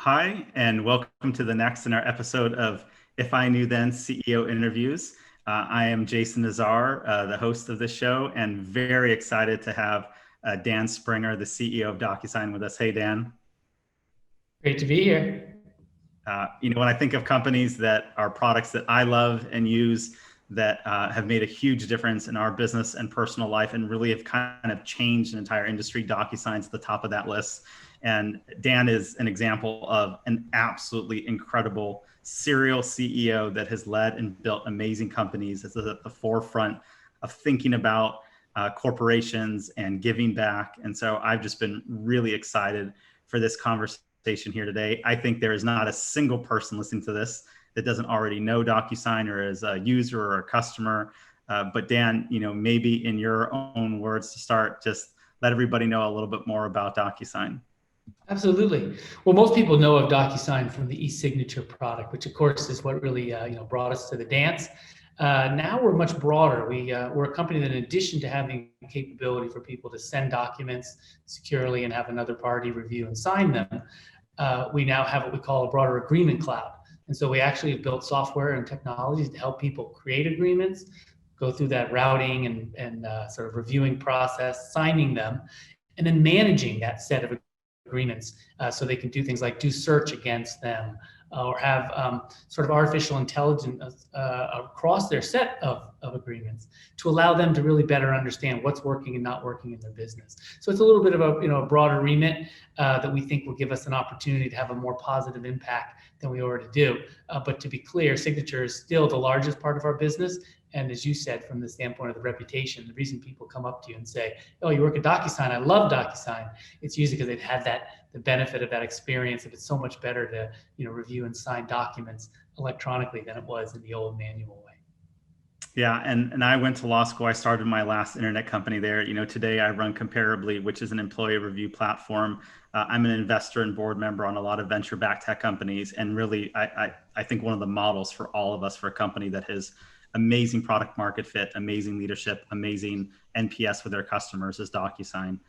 Hi, and welcome to the next in our episode of If I Knew Then CEO Interviews. I am Jason Nazar, the host of this show, and very excited to have Dan Springer, the CEO of DocuSign, with us. Hey, Dan. Great to be here. When I think of companies that are products that I love and use that have made a huge difference in our business and personal life and really have kind of changed an entire industry, DocuSign's at the top of that list. And Dan is an example of an absolutely incredible serial CEO that has led and built amazing companies. Is at the forefront of thinking about corporations and giving back. And so I've just been really excited for this conversation here today. I think there is not a single person listening to this that doesn't already know DocuSign or is a user or a customer. But Dan, maybe in your own words to start, just let everybody know a little bit more about DocuSign. Absolutely. Well, most people know of DocuSign from the e-signature product, which of course is what really brought us to the dance. Now we're much broader. We're a company that, in addition to having the capability for people to send documents securely and have another party review and sign them, we now have what we call a broader agreement cloud. And so we actually have built software and technologies to help people create agreements, go through that routing and sort of reviewing process, signing them, and then managing that set of agreements so they can do things like do search against them or have sort of artificial intelligence across their set of agreements to allow them to really better understand what's working and not working in their business. So it's a little bit of a broader remit that we think will give us an opportunity to have a more positive impact than we already do. But to be clear, signature is still the largest part of our business. And as you said, from the standpoint of the reputation, the reason people come up to you and say, "Oh, you work at DocuSign. I love DocuSign." It's usually because they've had the benefit of that experience. If it's so much better to review and sign documents electronically than it was in the old manual way. Yeah, and I went to law school. I started my last internet company there. Today I run Comparably, which is an employee review platform. I'm an investor and board member on a lot of venture-backed tech companies, and really, I think one of the models for all of us for a company that has amazing product market fit, amazing leadership, amazing NPS with their customers is DocuSign.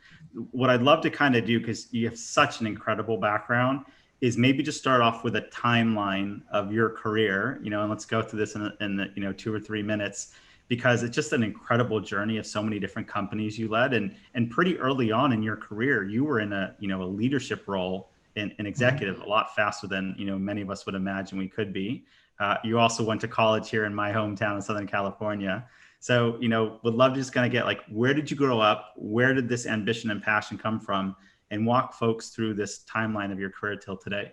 What I'd love to kind of do, because you have such an incredible background, is maybe just start off with a timeline of your career, and let's go through this in the 2 or 3 minutes, because it's just an incredible journey of so many different companies you led, and pretty early on in your career, you were in a leadership role in executive a lot faster than many of us would imagine we could be. You also went to college here in my hometown in Southern California. So, would love to just kind of get where did you grow up? Where did this ambition and passion come from? And walk folks through this timeline of your career till today.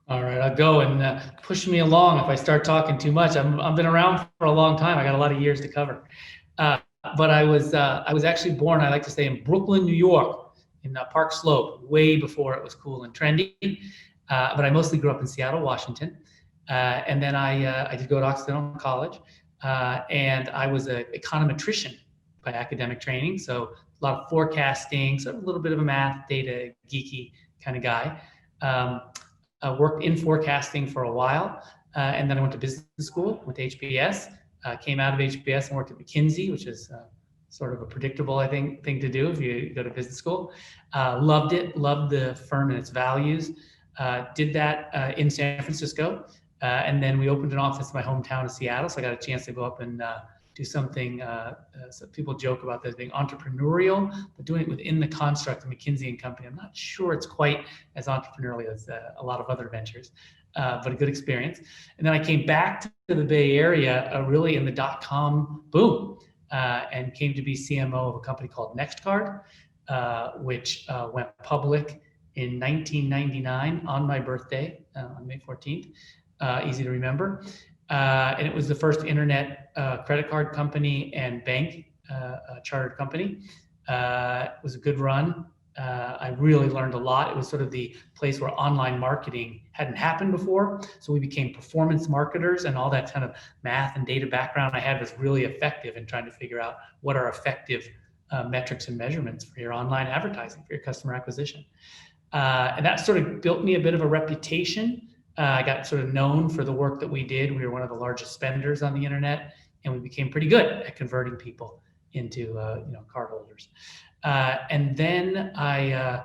All right, I'll go and push me along if I start talking too much. I've been around for a long time. I got a lot of years to cover. But I was actually born, I like to say, in Brooklyn, New York, in Park Slope, way before it was cool and trendy. But I mostly grew up in Seattle, Washington. And then I did go to Occidental College, and I was an econometrician by academic training. So a lot of forecasting, so a little bit of a math, data, geeky kind of guy. I worked in forecasting for a while, and then I went to business school, went to HBS, came out of HBS and worked at McKinsey, which is sort of a predictable, I think, thing to do if you go to business school. Loved it, loved the firm and its values. Did that in San Francisco. And then we opened an office in my hometown of Seattle. So I got a chance to go up and do something. So people joke about this being entrepreneurial, but doing it within the construct of McKinsey and Company. I'm not sure it's quite as entrepreneurial as a lot of other ventures, but a good experience. And then I came back to the Bay Area really in the .com boom and came to be CMO of a company called NextCard, which went public in 1999 on my birthday on May 14th. Easy to remember. And it was the first internet credit card company and bank chartered company. It was a good run. I really learned a lot. It was sort of the place where online marketing hadn't happened before. So we became performance marketers, and all that kind of math and data background I had was really effective in trying to figure out what are effective metrics and measurements for your online advertising, for your customer acquisition. And that sort of built me a bit of a reputation. I got sort of known for the work that we did. We were one of the largest spenders on the internet, and we became pretty good at converting people into cardholders. And then I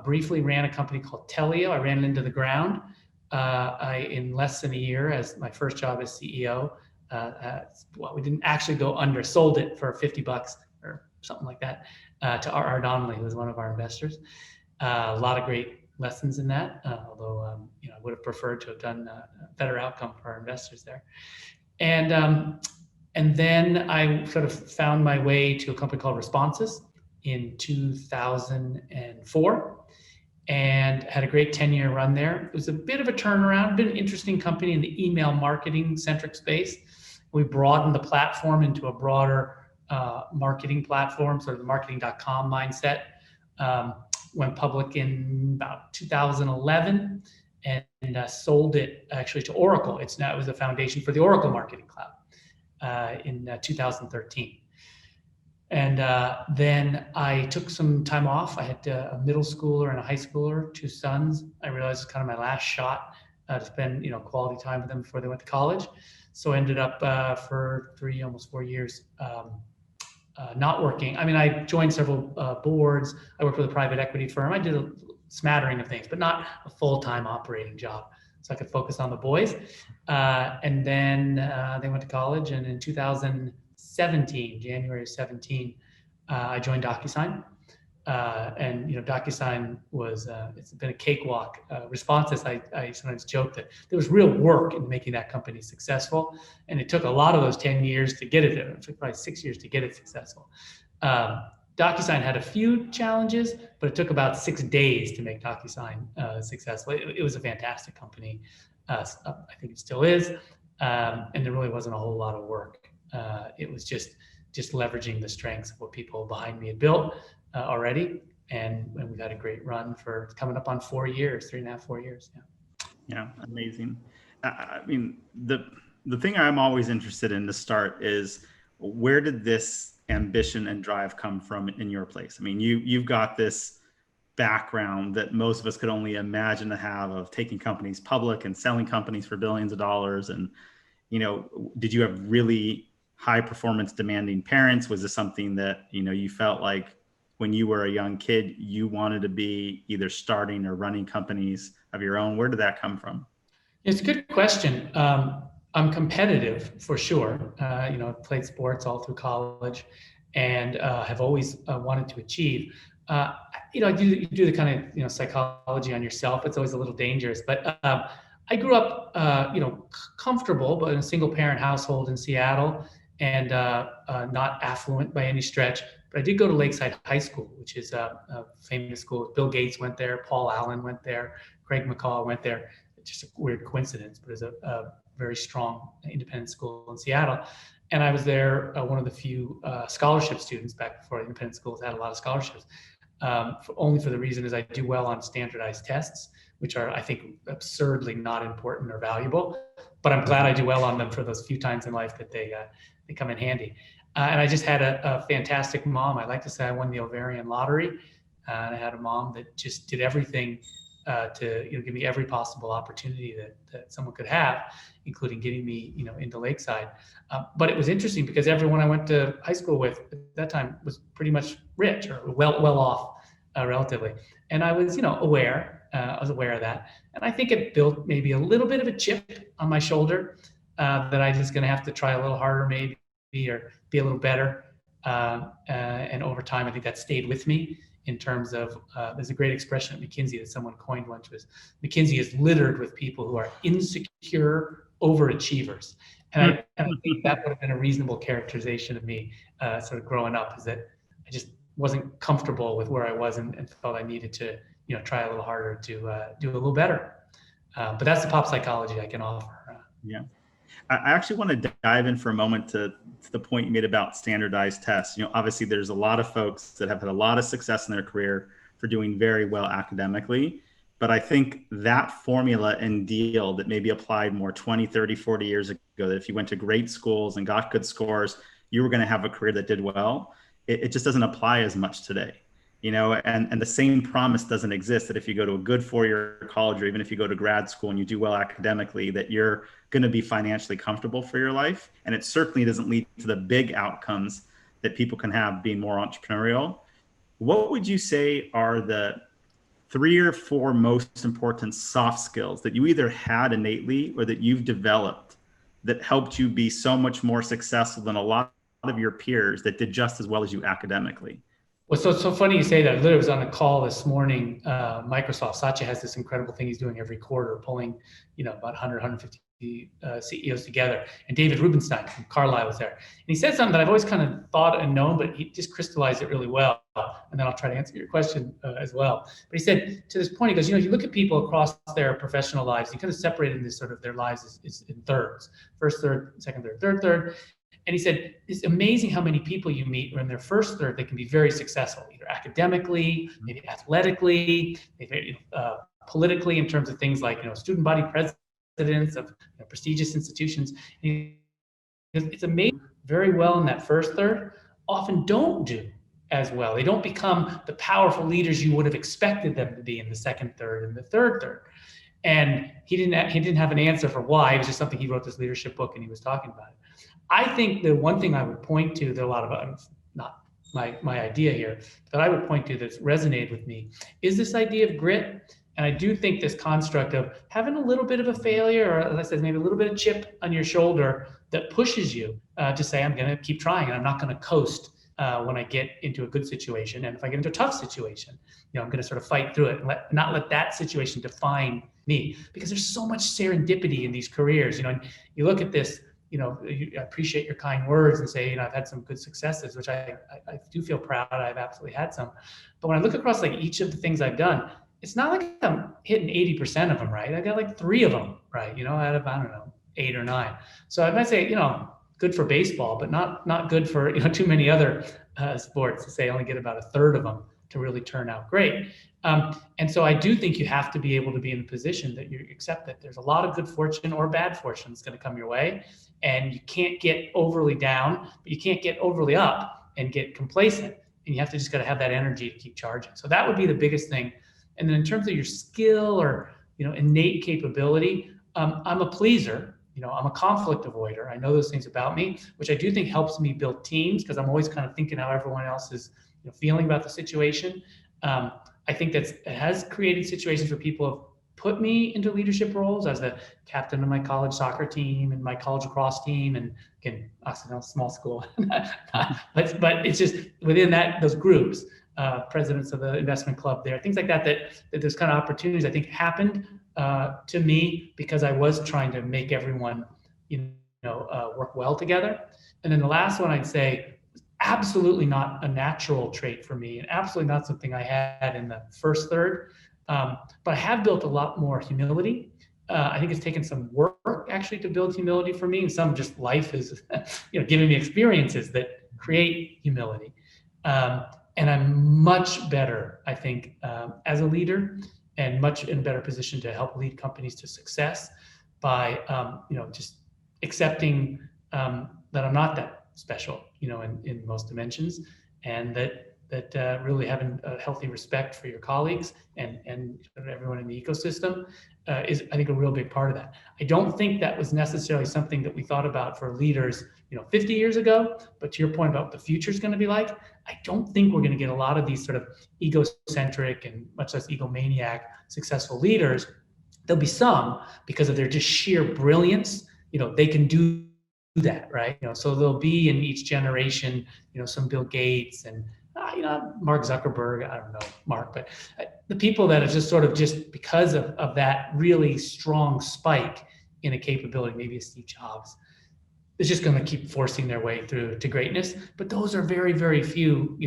briefly ran a company called Telio. I ran it into the ground in less than a year as my first job as CEO. Well, we didn't actually go under, sold it for $50 or something like that to R.R. Donnelly, who was one of our investors. A lot of great lessons in that, although I would have preferred to have done a better outcome for our investors there. And then I sort of found my way to a company called Responses in 2004 and had a great 10-year run there. It was a bit of a turnaround, been an interesting company in the email marketing centric space. We broadened the platform into a broader marketing platform, sort of the marketing.com mindset. Went public in about 2011 and sold it actually to Oracle. It was the foundation for the Oracle Marketing Cloud in 2013. And then I took some time off. I had a middle schooler and a high schooler, 2 sons. I realized it was kind of my last shot to spend quality time with them before they went to college. So I ended up for 3, almost 4 years not working. I mean, I joined several boards. I worked with a private equity firm. I did a smattering of things, but not a full-time operating job. So I could focus on the boys. And then they went to college. And in 2017, January of 17, I joined DocuSign. And DocuSign was, it's been a cakewalk. Responses, I sometimes joke that there was real work in making that company successful. And it took a lot of those 10 years to get it there. It took probably 6 years to get it successful. DocuSign had a few challenges, but it took about 6 days to make DocuSign successful. It was a fantastic company. I think it still is. And there really wasn't a whole lot of work. It was just leveraging the strengths of what people behind me had built already. And we've had a great run for coming up on 4 years, 3.5, 4 years. Yeah, amazing. I mean, the thing I'm always interested in to start is, where did this ambition and drive come from in your place? I mean, you've got this background that most of us could only imagine to have, of taking companies public and selling companies for billions of dollars. And, did you have really high performance demanding parents? Was this something that, you felt like when you were a young kid, you wanted to be either starting or running companies of your own? Where did that come from? It's a good question. I'm competitive for sure. Played sports all through college and have always wanted to achieve. You do the kind of, psychology on yourself. It's always a little dangerous, but I grew up, comfortable, but in a single parent household in Seattle and not affluent by any stretch. But I did go to Lakeside High School, which is a famous school. Bill Gates went there. Paul Allen went there. Craig McCaw went there. It's just a weird coincidence, but it's a very strong independent school in Seattle. And I was there, one of the few scholarship students back before independent schools had a lot of scholarships, only for the reason is I do well on standardized tests, which are, I think, absurdly not important or valuable. But I'm glad I do well on them for those few times in life that they come in handy. And I just had a fantastic mom. I like to say I won the ovarian lottery. And I had a mom that just did everything to give me every possible opportunity that someone could have, including getting me into Lakeside. But it was interesting because everyone I went to high school with at that time was pretty much rich or well off relatively, and I was aware. I was aware of that, and I think it built maybe a little bit of a chip on my shoulder that I was going to have to try a little harder maybe or be a little better. And over time, I think that stayed with me. In terms of, there's a great expression at McKinsey that someone coined once, was McKinsey is littered with people who are insecure overachievers. And I think that would have been a reasonable characterization of me sort of growing up, is that I just wasn't comfortable with where I was and felt I needed to, try a little harder to do a little better. But that's the pop psychology I can offer. Yeah. I actually want to dive in for a moment to the point you made about standardized tests. Obviously there's a lot of folks that have had a lot of success in their career for doing very well academically. But I think that formula and deal that maybe applied more 20, 30, 40 years ago, that if you went to great schools and got good scores, you were going to have a career that did well. It just doesn't apply as much today. And the same promise doesn't exist that if you go to a good 4-year college, or even if you go to grad school and you do well academically, that you're going to be financially comfortable for your life. And it certainly doesn't lead to the big outcomes that people can have being more entrepreneurial. What would you say are the 3 or 4 most important soft skills that you either had innately or that you've developed that helped you be so much more successful than a lot of your peers that did just as well as you academically? Well, so it's so funny you say that. I literally was on a call this morning. Microsoft, Satya has this incredible thing he's doing every quarter, pulling, about 100, 150 CEOs together. And David Rubenstein from Carlyle was there. And he said something that I've always kind of thought and known, but he just crystallized it really well. And then I'll try to answer your question as well. But he said, to this point, he goes, you look at people across their professional lives, you kind of separate in this sort of their lives is in thirds: first third, second third, third third. And he said, it's amazing how many people you meet who in their first third, they can be very successful, either academically, maybe athletically, maybe, politically, in terms of things like, student body presidents of prestigious institutions. And it's amazing, very well in that first third, often don't do as well. They don't become the powerful leaders you would have expected them to be in the second third and the third third. And he didn't have an answer for why. It was just something he wrote this leadership book and he was talking about it. I think the one thing I would point to that a lot of, not my idea here, that I would point to that's resonated with me is this idea of grit. And I do think this construct of having a little bit of a failure, or as I said, maybe a little bit of chip on your shoulder that pushes you to say, I'm going to keep trying and I'm not going to coast when I get into a good situation. And if I get into a tough situation, I'm going to sort of fight through it and not let that situation define me, because there's so much serendipity in these careers. And you look at this, I appreciate your kind words and say, I've had some good successes, which I do feel proud. I've absolutely had some. But when I look across like each of the things I've done, it's not like I'm hitting 80% of them, right? I got like 3 of them, right? Out of, I don't know, 8 or 9. So I might say, good for baseball, but not good for, too many other sports to say I only get about a third of them to really turn out great. And so I do think you have to be able to be in a position that you accept that there's a lot of good fortune or bad fortune that's going to come your way. And you can't get overly down, but you can't get overly up and get complacent. And you have to just got to have that energy to keep charging. So that would be the biggest thing. And then in terms of your skill or, innate capability, I'm a pleaser. I'm a conflict avoider. I know those things about me, which I do think helps me build teams, because I'm always kind of thinking how everyone else is feeling about the situation. I think it has created situations where people have put me into leadership roles as the captain of my college soccer team and my college lacrosse team. And again, Occidental, small school, but it's just within those groups, presidents of the investment club there, things like that those kind of opportunities I think happened to me because I was trying to make everyone, work well together. And then the last one I'd say, absolutely not a natural trait for me and absolutely not something I had in the first third. But I have built a lot more humility. I think it's taken some work actually to build humility for me, and some just life is, giving me experiences that create humility. And I'm much better, I think, as a leader, and much in a better position to help lead companies to success by, just accepting that I'm not that special, in most dimensions, and that really having a healthy respect for your colleagues and everyone in the ecosystem is, I think, a real big part of that. I don't think that was necessarily something that we thought about for leaders, 50 years ago. But to your point about what the future is going to be like, I don't think we're going to get a lot of these sort of egocentric and much less egomaniac successful leaders. There'll be some because of their just sheer brilliance. They can do that, right? So there'll be in each generation, some Bill Gates and Mark Zuckerberg, I don't know, Mark, but the people that are just because of that really strong spike in a capability, maybe a Steve Jobs, is just going to keep forcing their way through to greatness. But those are very, very few,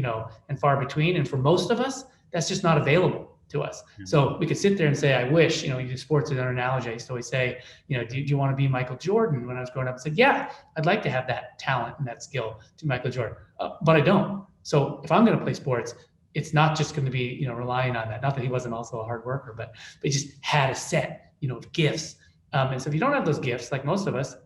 and far between. And for most of us, that's just not available to us. Mm-hmm. So we could sit there and say, I wish, you do sports as an analogy. I used to always say, do you want to be Michael Jordan? When I was growing up, I said, yeah, I'd like to have that talent and that skill to Michael Jordan, but I don't. So if I'm going to play sports, it's not just going to be, relying on that. Not that he wasn't also a hard worker, but he just had a set, of gifts. And so if you don't have those gifts, like most of us,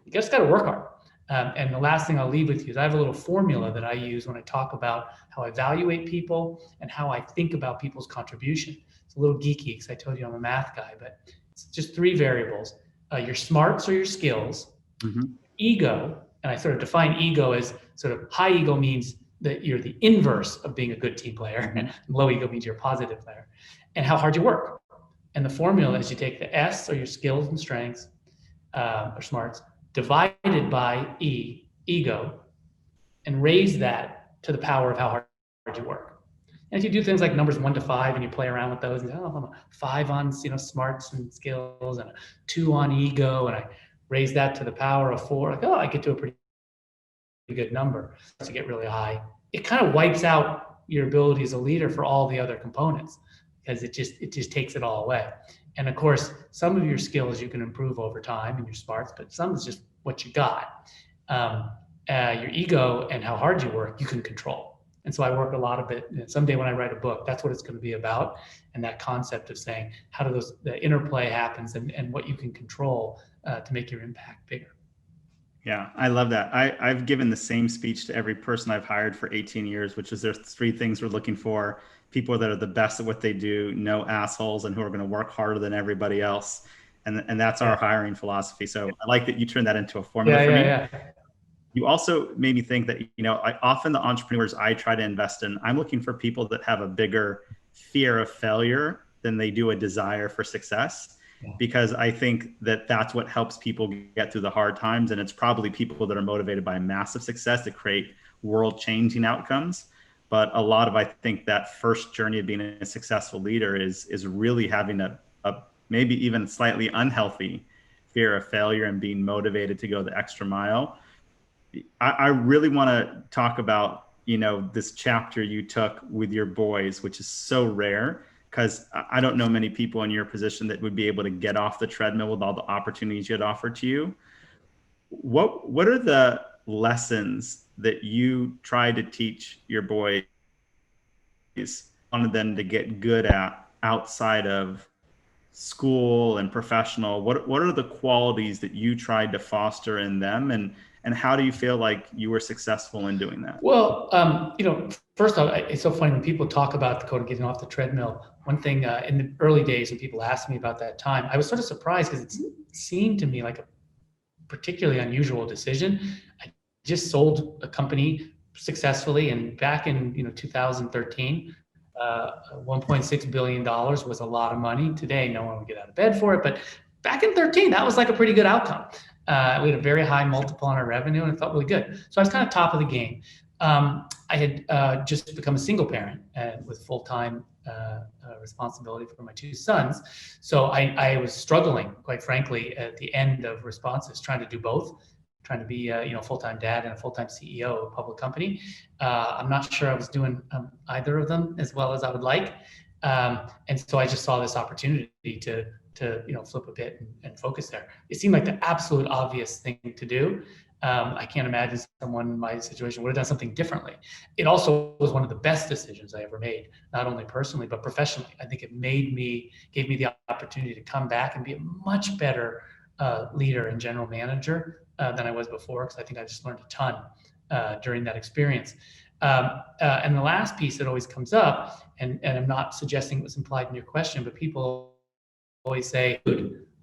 you just got to work hard. And the last thing I'll leave with you is I have a little formula that I use when I talk about how I evaluate people and how I think about people's contribution. It's a little geeky because I told you I'm a math guy, but it's just 3 variables. Your smarts or your skills, mm-hmm. Ego, and I sort of define ego as sort of high ego means that you're the inverse of being a good team player, and low ego means you're a positive player. and how hard you work. And the formula is you take the S, or your skills and strengths, or smarts, divided by E, ego, and raise that to the power of how hard you work. And if you do things like numbers 1 to 5 and you play around with those, and I'm a 5 on smarts and skills, and a 2 on ego, and I raise that to the power of 4, like, oh, I get to a pretty good number. To get really high, it kind of wipes out your ability as a leader for all the other components, because it just takes it all away. And of course, some of your skills you can improve over time and your smarts, but some is just what you got. Your ego and how hard you work, you can control. And so I work a lot of it. Someday when I write a book, that's what it's going to be about. And that concept of saying, how do the interplay happens, and what you can control to make your impact bigger. Yeah, I love that. I've given the same speech to every person I've hired for 18 years, which is there's 3 things we're looking for: people that are the best at what they do, no assholes, and who are going to work harder than everybody else. And that's our hiring philosophy. So I like that you turned that into a formula for me. Yeah. You also made me think that, often the entrepreneurs I try to invest in, I'm looking for people that have a bigger fear of failure than they do a desire for success. Because I think that that's what helps people get through the hard times. And it's probably people that are motivated by massive success to create world-changing outcomes. But a lot of, I think, that first journey of being a successful leader is really having a maybe even slightly unhealthy fear of failure and being motivated to go the extra mile. I really want to talk about, this chapter you took with your boys, which is so rare, because I don't know many people in your position that would be able to get off the treadmill with all the opportunities you had offered to you. What are the lessons that you try to teach your boys, wanted them to get good at outside of school and professional? What are the qualities that you tried to foster in them, and how do you feel like you were successful in doing that? Well, first off, it's so funny when people talk about the code of getting off the treadmill. One thing in the early days when people asked me about that time, I was sort of surprised, because it seemed to me like a particularly unusual decision. I just sold a company successfully, and back in 2013, $1.6 billion was a lot of money. Today, no one would get out of bed for it, but back in 13, that was like a pretty good outcome. We had a very high multiple on our revenue, and it felt really good. So I was kind of top of the game. I had just become a single parent with full-time responsibility for my 2 sons. So I was struggling, quite frankly, at the end of responses, trying to do both, trying to be a full-time dad and a full-time CEO of a public company. I'm not sure I was doing either of them as well as I would like. And so I just saw this opportunity to flip a bit and focus there. It seemed like the absolute obvious thing to do. I can't imagine someone in my situation would have done something differently. It also was one of the best decisions I ever made, not only personally, but professionally. I think it gave me the opportunity to come back and be a much better leader and general manager than I was before, because I think I just learned a ton during that experience. And the last piece that always comes up, and I'm not suggesting what's implied in your question, but people always say,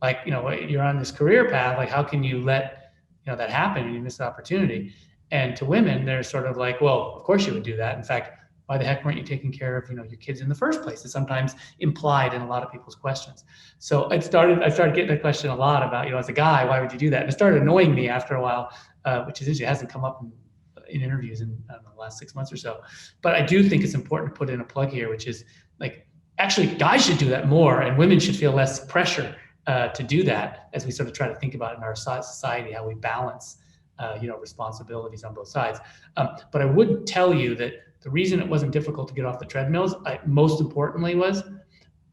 like, you're on this career path, like, how can you let that happen and you miss the opportunity? And to women, they're sort of like, well, of course you would do that. In fact, why the heck weren't you taking care of your kids in the first place? It's sometimes implied in a lot of people's questions. So I started getting that question a lot about, as a guy, why would you do that? And it started annoying me after a while, which is interesting. It hasn't come up in interviews in the last 6 months or so. But I do think it's important to put in a plug here, which is, like, actually guys should do that more, and women should feel less pressure to do that, as we sort of try to think about in our society how we balance responsibilities on both sides. But I would tell you that the reason it wasn't difficult to get off the treadmills, most importantly, was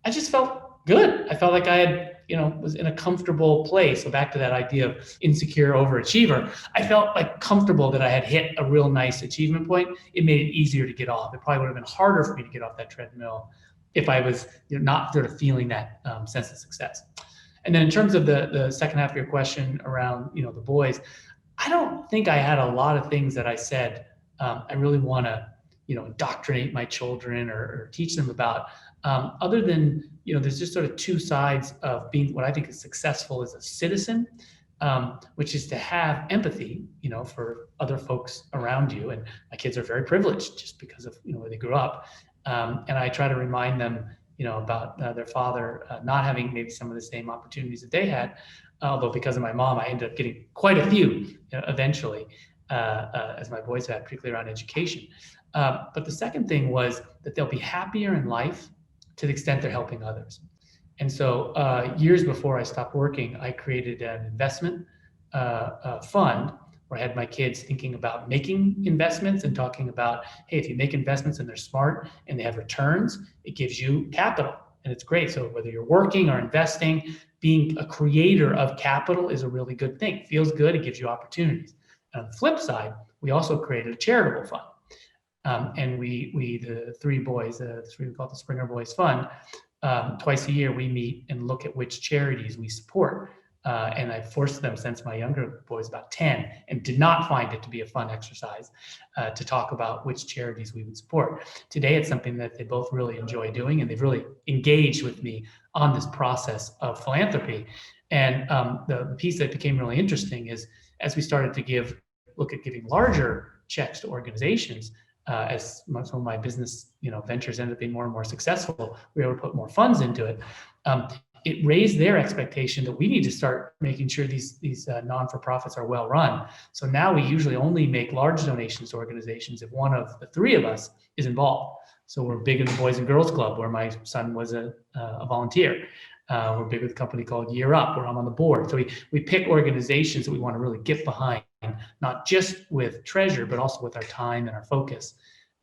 I just felt good. I felt like I had, was in a comfortable place. So back to that idea of insecure overachiever, I felt like comfortable that I had hit a real nice achievement point. It made it easier to get off. It probably would have been harder for me to get off that treadmill if I was not sort of feeling that sense of success. And then in terms of the second half of your question around, the boys, I don't think I had a lot of things that I said I really want to, indoctrinate my children or teach them about, other than, there's just sort of 2 sides of being what I think is successful as a citizen, which is to have empathy, for other folks around you. And my kids are very privileged just because of, where they grew up. And I try to remind them, about their father not having maybe some of the same opportunities that they had. Although because of my mom, I ended up getting quite a few eventually, as my boys had, particularly around education. But the second thing was that they'll be happier in life to the extent they're helping others. And so years before I stopped working, I created an investment fund where I had my kids thinking about making investments and talking about, hey, if you make investments and they're smart and they have returns, it gives you capital. And it's great. So whether you're working or investing, being a creator of capital is a really good thing. It feels good. It gives you opportunities. And on the flip side, we also created a charitable fund. And the three boys, we call it the Springer Boys Fund, twice a year we meet and look at which charities we support. And I forced them since my younger boy was about 10 and did not find it to be a fun exercise to talk about which charities we would support. Today, it's something that they both really enjoy doing, and they've really engaged with me on this process of philanthropy. And the piece that became really interesting is as we started to look at giving larger checks to organizations, as some of my business ventures ended up being more and more successful, we were able to put more funds into it. It raised their expectation that we need to start making sure these non-for-profits are well run. So now we usually only make large donations to organizations if one of the three of us is involved. So we're big in the Boys and Girls Club, where my son was a volunteer. We're big with a company called Year Up, where I'm on the board. So we pick organizations that we want to really get behind, not just with treasure, but also with our time and our focus.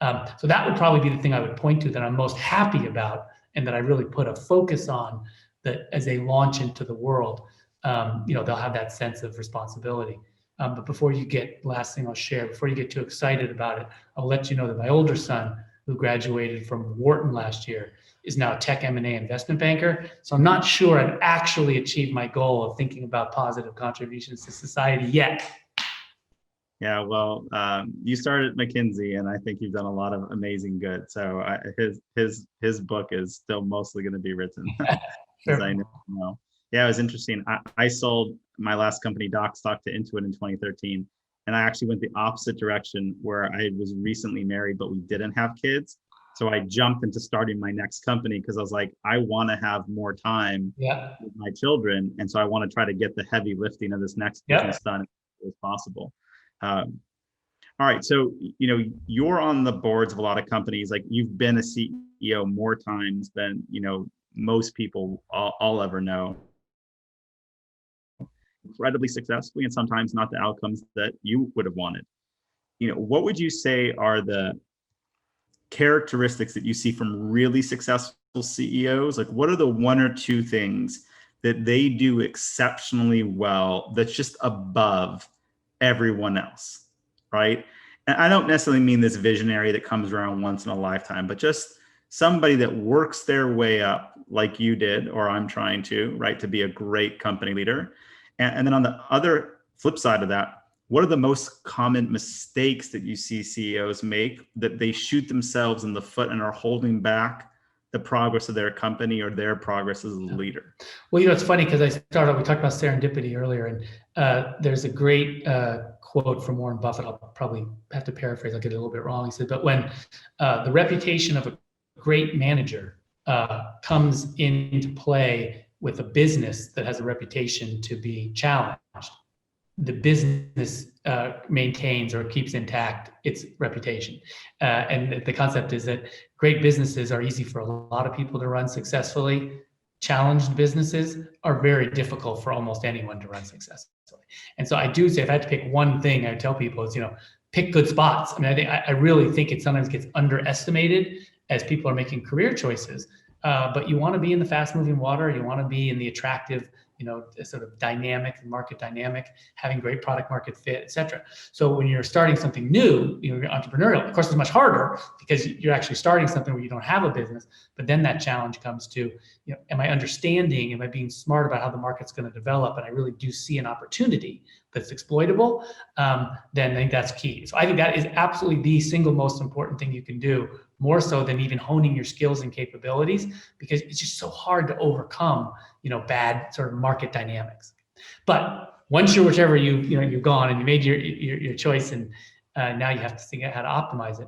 So that would probably be the thing I would point to that I'm most happy about, and that I really put a focus on, that as they launch into the world, they'll have that sense of responsibility. But last thing I'll share, before you get too excited about it, I'll let you know that my older son, who graduated from Wharton last year, is now a tech M&A investment banker. So I'm not sure I've actually achieved my goal of thinking about positive contributions to society yet. Yeah, well, you started at McKinsey, and I think you've done a lot of amazing good. So his book is still mostly going to be written. Sure. I know. Yeah, it was interesting. I sold my last company, DocStock, to Intuit in 2013. And I actually went the opposite direction, where I was recently married, but we didn't have kids. So I jumped into starting my next company because I was like, I want to have more time with my children. And so I want to try to get the heavy lifting of this next business done as quickly as possible. All right. So, you're on the boards of a lot of companies. Like, you've been a CEO more times than, most people I'll ever know. Incredibly successfully, and sometimes not the outcomes that you would have wanted. What would you say are the characteristics that you see from really successful CEOs? Like, what are the one or two things that they do exceptionally well that's just above everyone else, right? And I don't necessarily mean this visionary that comes around once in a lifetime, but just somebody that works their way up like you did, or I'm trying to, right, to be a great company leader. And then on the other flip side of that, what are the most common mistakes that you see CEOs make that they shoot themselves in the foot and are holding back the progress of their company or their progress as a leader? Well, it's funny because we talked about serendipity earlier, and there's a great quote from Warren Buffett. I'll probably have to paraphrase, I'll get it a little bit wrong. He said, but when the reputation of a great manager comes into play with a business that has a reputation to be challenged, the business maintains or keeps intact its reputation. And the concept is that great businesses are easy for a lot of people to run successfully. Challenged businesses are very difficult for almost anyone to run successfully. And so I do say, if I had to pick one thing, I would tell people is, pick good spots. I mean, I really think it sometimes gets underestimated as people are making career choices. But you want to be in the fast-moving water. You want to be in the attractive, sort of dynamic, market dynamic, having great product market fit, et cetera. So when you're starting something new, you're entrepreneurial. Of course, it's much harder because you're actually starting something where you don't have a business. But then that challenge comes to, am I understanding? Am I being smart about how the market's going to develop? And I really do see an opportunity that's exploitable. Then I think that's key. So I think that is absolutely the single most important thing you can do, more so than even honing your skills and capabilities, because it's just so hard to overcome, bad sort of market dynamics. But once you're whichever you've gone and you made your choice, and Now you have to think out how to optimize it.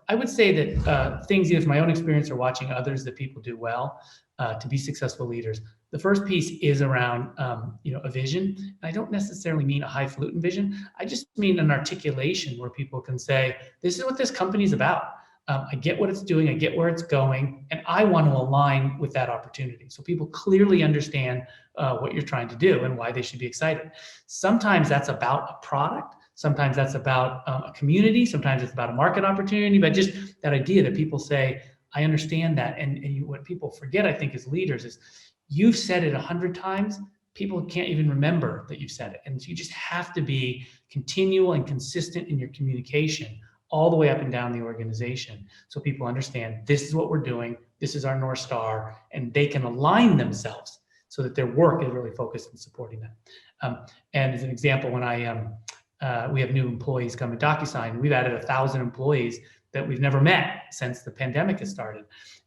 I would say that things, either from my own experience or watching others that people do well to be successful leaders. The first piece is around, a vision. And I don't necessarily mean a highfalutin vision. I just mean an articulation where people can say, this is what this company is about. I get what it's doing, I get where it's going, and I want to align with that opportunity. So people clearly understand what you're trying to do and why they should be excited. Sometimes that's about a product. Sometimes that's about a community. Sometimes it's about a market opportunity, but just that idea that people say, I understand that. And what people forget, I think, as leaders is you've said it 100 times, people can't even remember that you've said it. And you just have to be continual and consistent in your communication all the way up and down the organization so people understand this is what we're doing, this is our North Star, and they can align themselves so that their work is really focused on supporting that. And as an example, when we have new employees come at DocuSign, we've added 1,000 employees that we've never met since the pandemic has started.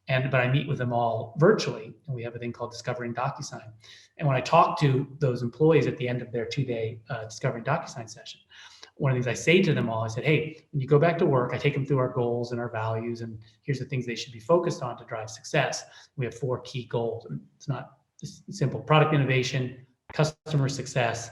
But I meet with them all virtually, and we have a thing called Discovering DocuSign. And when I talk to those employees at the end of their 2-day Discovering DocuSign session, one of the things I say to them all, I said, hey, when you go back to work, I take them through our goals and our values, and here's the things they should be focused on to drive success. We have 4 key goals. It's not simple: product innovation, customer success,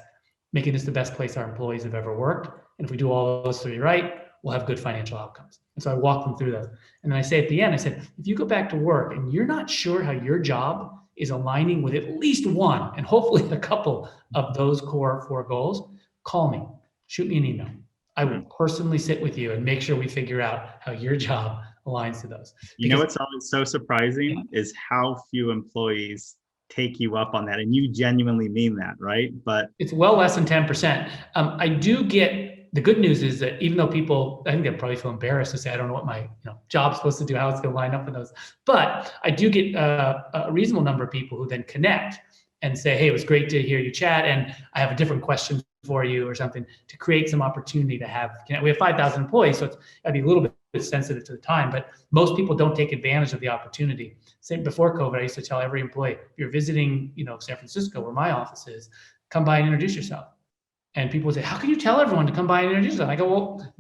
making this the best place our employees have ever worked. And if we do all those 3 right, we'll have good financial outcomes. And so I walk them through those. And then I say at the end, I said, if you go back to work and you're not sure how your job is aligning with at least one, and hopefully a couple of those core 4 goals, call me, shoot me an email. I will personally sit with you and make sure we figure out how your job aligns to those. What's always so surprising is how few employees take you up on that. And you genuinely mean that, right? But it's well less than 10%. I do get, the good news is that even though people, I think they probably feel embarrassed to say, I don't know what my job's supposed to do, how it's going to line up with those. But I do get a reasonable number of people who then connect and say, hey, it was great to hear you chat, and I have a different question for you or something, to create some opportunity to have, we have 5,000 employees, so it's got to be a little bit sensitive to the time, but most people don't take advantage of the opportunity. Same before COVID, I used to tell every employee, if you're visiting, San Francisco, where my office is, come by and introduce yourself. And people would say, how can you tell everyone to come by and introduce themselves? I go, well,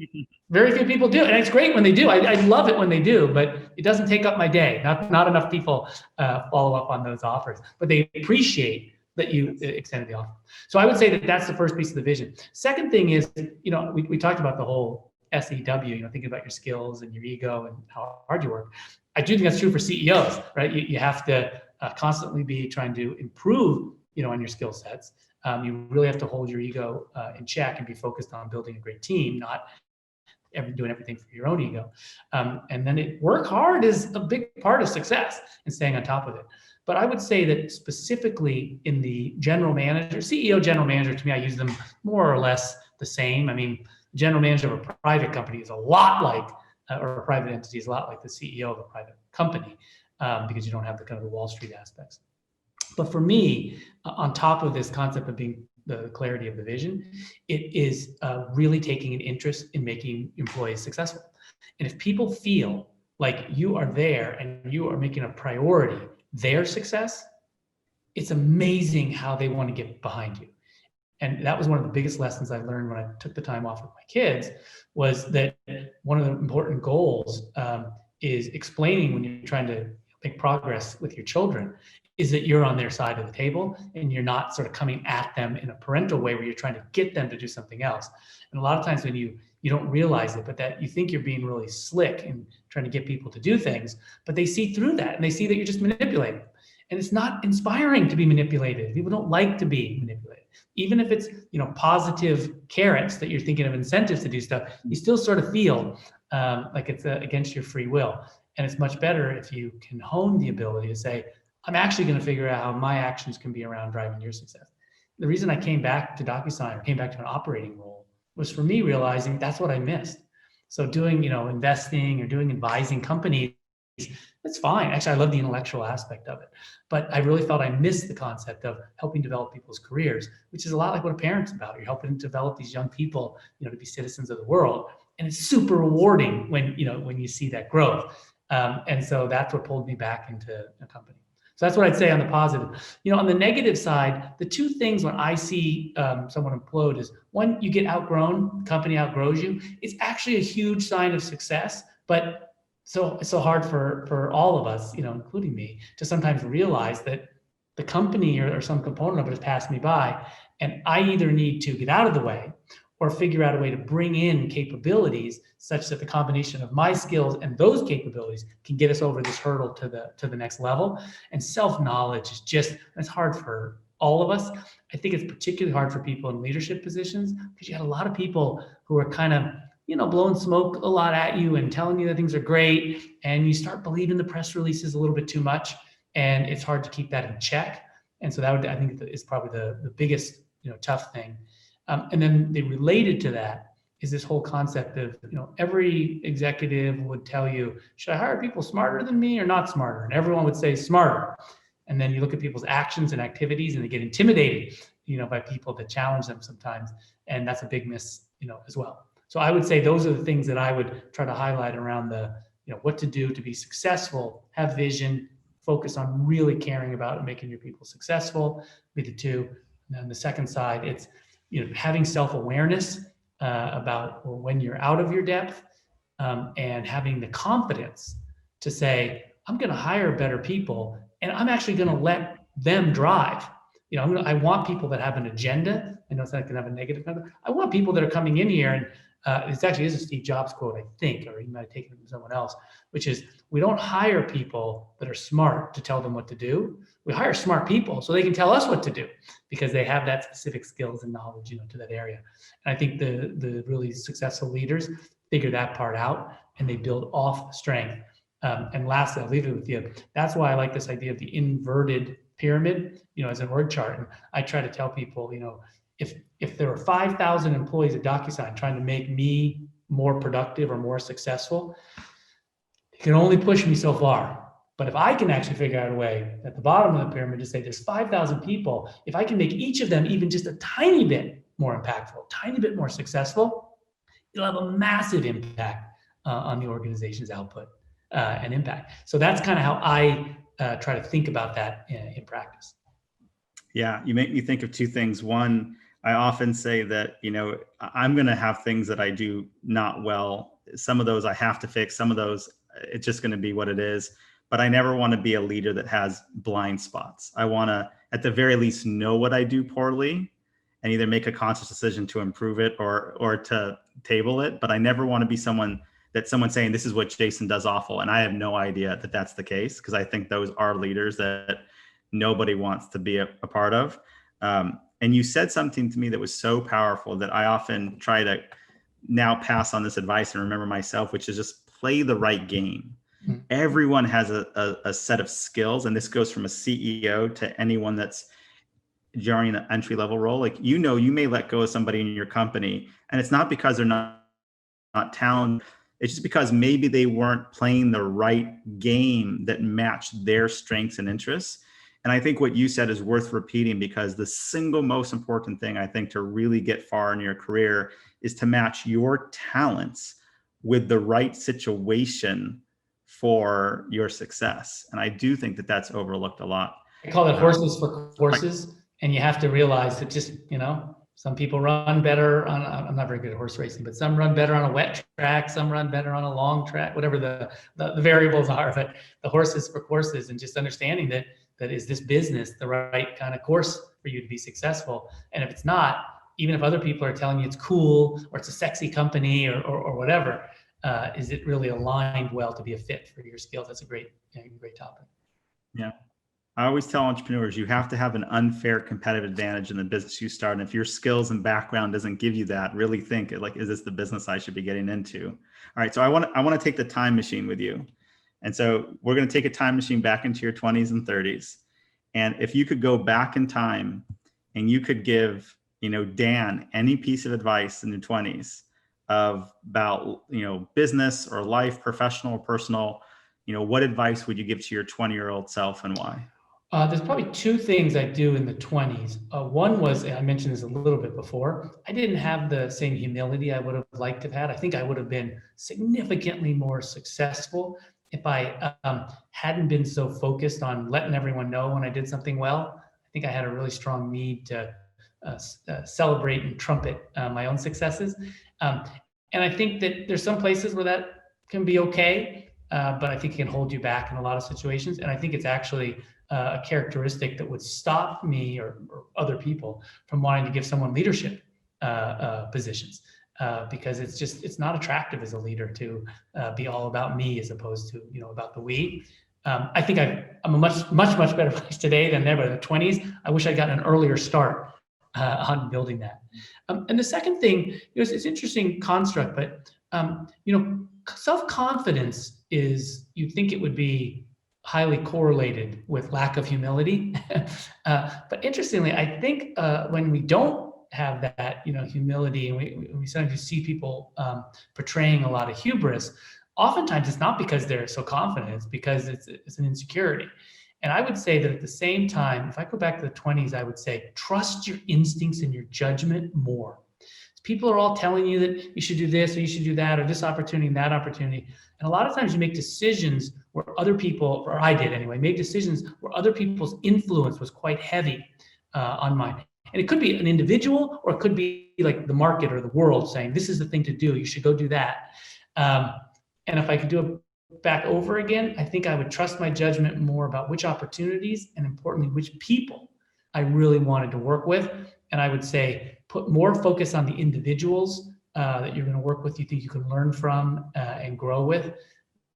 very few people do. And it's great when they do. I love it when they do, but it doesn't take up my day. Not enough people follow up on those offers, but they appreciate that you extended the offer. So I would say that that's the first piece of the vision. Second thing is, we talked about the whole SEW, thinking about your skills and your ego and how hard you work. I do think that's true for CEOs, right? You have to constantly be trying to improve, on your skill sets. You really have to hold your ego in check and be focused on building a great team, not doing everything for your own ego. And then work hard is a big part of success and staying on top of it. But I would say that specifically in the general manager, CEO, general manager, to me, I use them more or less the same. I mean, general manager of a private company is a lot like, or a private entity is a lot like the CEO of a private company, because you don't have the kind of the Wall Street aspects. But for me, on top of this concept of being the clarity of the vision, it is really taking an interest in making employees successful. And if people feel like you are there and you are making a priority their success, it's amazing how they want to get behind you. And that was one of the biggest lessons I learned when I took the time off with my kids, was that one of the important goals is explaining, when you're trying to make progress with your children, is that you're on their side of the table and you're not sort of coming at them in a parental way where you're trying to get them to do something else. And a lot of times when you don't realize it, but that you think you're being really slick and trying to get people to do things, but they see through that and they see that you're just manipulating. And it's not inspiring to be manipulated. People don't like to be manipulated. Even if it's, positive carrots that you're thinking of, incentives to do stuff, you still sort of feel like it's against your free will. And it's much better if you can hone the ability to say, I'm actually going to figure out how my actions can be around driving your success. The reason I came back to DocuSign, or came back to an operating role, was for me realizing that's what I missed. So doing, investing or doing advising companies, that's fine. Actually, I love the intellectual aspect of it. But I really felt I missed the concept of helping develop people's careers, which is a lot like what a parent's about. You're helping develop these young people, to be citizens of the world. And it's super rewarding when you see that growth. And so that's what pulled me back into a company. So that's what I'd say on the positive. On the negative side, the two things when I see someone implode is, one, you get outgrown, the company outgrows you. It's actually a huge sign of success, but it's so hard for all of us, including me, to sometimes realize that the company or some component of it has passed me by, and I either need to get out of the way or figure out a way to bring in capabilities such that the combination of my skills and those capabilities can get us over this hurdle to the next level. And self-knowledge is it's hard for all of us. I think it's particularly hard for people in leadership positions, because you had a lot of people who are kind of, blowing smoke a lot at you and telling you that things are great, and you start believing the press releases a little bit too much, and it's hard to keep that in check. And so I think, is probably the biggest, tough thing. And then related to that is this whole concept of, every executive would tell you, should I hire people smarter than me or not smarter? And everyone would say smarter. And then you look at people's actions and activities, and they get intimidated, by people that challenge them sometimes. And that's a big miss, as well. So I would say those are the things that I would try to highlight around what to do to be successful, have vision, focus on really caring about and making your people successful, be the two. And then the second side, it's, having self-awareness about when you're out of your depth, and having the confidence to say, I'm going to hire better people, and I'm actually going to let them drive. I want people that have an agenda. I know it's not going to have a negative number. I want people that are coming in here, and it actually is a Steve Jobs quote, I think, or he might have taken it from someone else, which is, we don't hire people that are smart to tell them what to do. We hire smart people so they can tell us what to do, because they have that specific skills and knowledge, to that area. And I think the really successful leaders figure that part out, and they build off strength. And lastly, I'll leave it with you. That's why I like this idea of the inverted pyramid, as an org chart. And I try to tell people, if there are 5,000 employees at DocuSign trying to make me more productive or more successful, it can only push me so far. But if I can actually figure out a way at the bottom of the pyramid to say there's 5,000 people, if I can make each of them even just a tiny bit more impactful, tiny bit more successful, it'll have a massive impact on the organization's output and impact. So that's kind of how I try to think about that in practice. Yeah, you make me think of two things. One, I often say that, I'm going to have things that I do not well. Some of those I have to fix. Some of those, it's just going to be what it is. But I never want to be a leader that has blind spots. I want to, at the very least, know what I do poorly and either make a conscious decision to improve it or to table it. But I never want to be someone's saying, this is what Jason does awful, and I have no idea that that's the case, because I think those are leaders that nobody wants to be a part of. And you said something to me that was so powerful that I often try to now pass on this advice and remember myself, which is just play the right game. Mm-hmm. Everyone has a set of skills, and this goes from a CEO to anyone that's joining an entry-level role. Like, you may let go of somebody in your company, and it's not because they're not talented. It's just because maybe they weren't playing the right game that matched their strengths and interests. And I think what you said is worth repeating, because the single most important thing, I think, to really get far in your career is to match your talents with the right situation for your success. And I do think that that's overlooked a lot. I call it horses for courses. And you have to realize that just, some people run better on, I'm not very good at horse racing, but some run better on a wet track, some run better on a long track, whatever the variables are. But the horses for courses, and just understanding that is this business the right kind of course for you to be successful? And if it's not, even if other people are telling you it's cool or it's a sexy company or whatever, is it really aligned well to be a fit for your skills? That's a great topic. Yeah. I always tell entrepreneurs, you have to have an unfair competitive advantage in the business you start. And if your skills and background doesn't give you that, really think, like, is this the business I should be getting into? All right. So I want to take the time machine with you. And so we're going to take a time machine back into your 20s and 30s. And if you could go back in time and you could give, Dan, any piece of advice in your 20s about, business or life, professional or personal, what advice would you give to your 20-year-old self, and why? There's probably two things I do in the 20s. One was, I mentioned this a little bit before, I didn't have the same humility I would have liked to have had. I think I would have been significantly more successful if I hadn't been so focused on letting everyone know when I did something well, I think I had a really strong need to celebrate and trumpet my own successes. Um, and I think that there's some places where that can be okay, but I think it can hold you back in a lot of situations. And I think it's actually a characteristic that would stop me or other people from wanting to give someone leadership positions. Because it's not attractive as a leader to be all about me as opposed to about the we. I think I'm a much better place today than there. But in the 20s, I wish I'd gotten an earlier start on building that. And the second thing, it's interesting construct, but self-confidence is, you'd think it would be highly correlated with lack of humility. But interestingly, I think when we don't have that, humility, and we sometimes see people portraying a lot of hubris, oftentimes it's not because they're so confident, it's because it's an insecurity. And I would say that at the same time, if I go back to the 20s, I would say, trust your instincts and your judgment more. People are all telling you that you should do this or you should do that, or this opportunity and that opportunity. And a lot of times you make decisions where other people, or I did anyway, made decisions where other people's influence was quite heavy on mine. And it could be an individual, or it could be like the market or the world saying, this is the thing to do, you should go do that. And if I could do it back over again, I think I would trust my judgment more about which opportunities, and importantly, which people I really wanted to work with. And I would say, put more focus on the individuals that you're going to work with, you think you can learn from and grow with,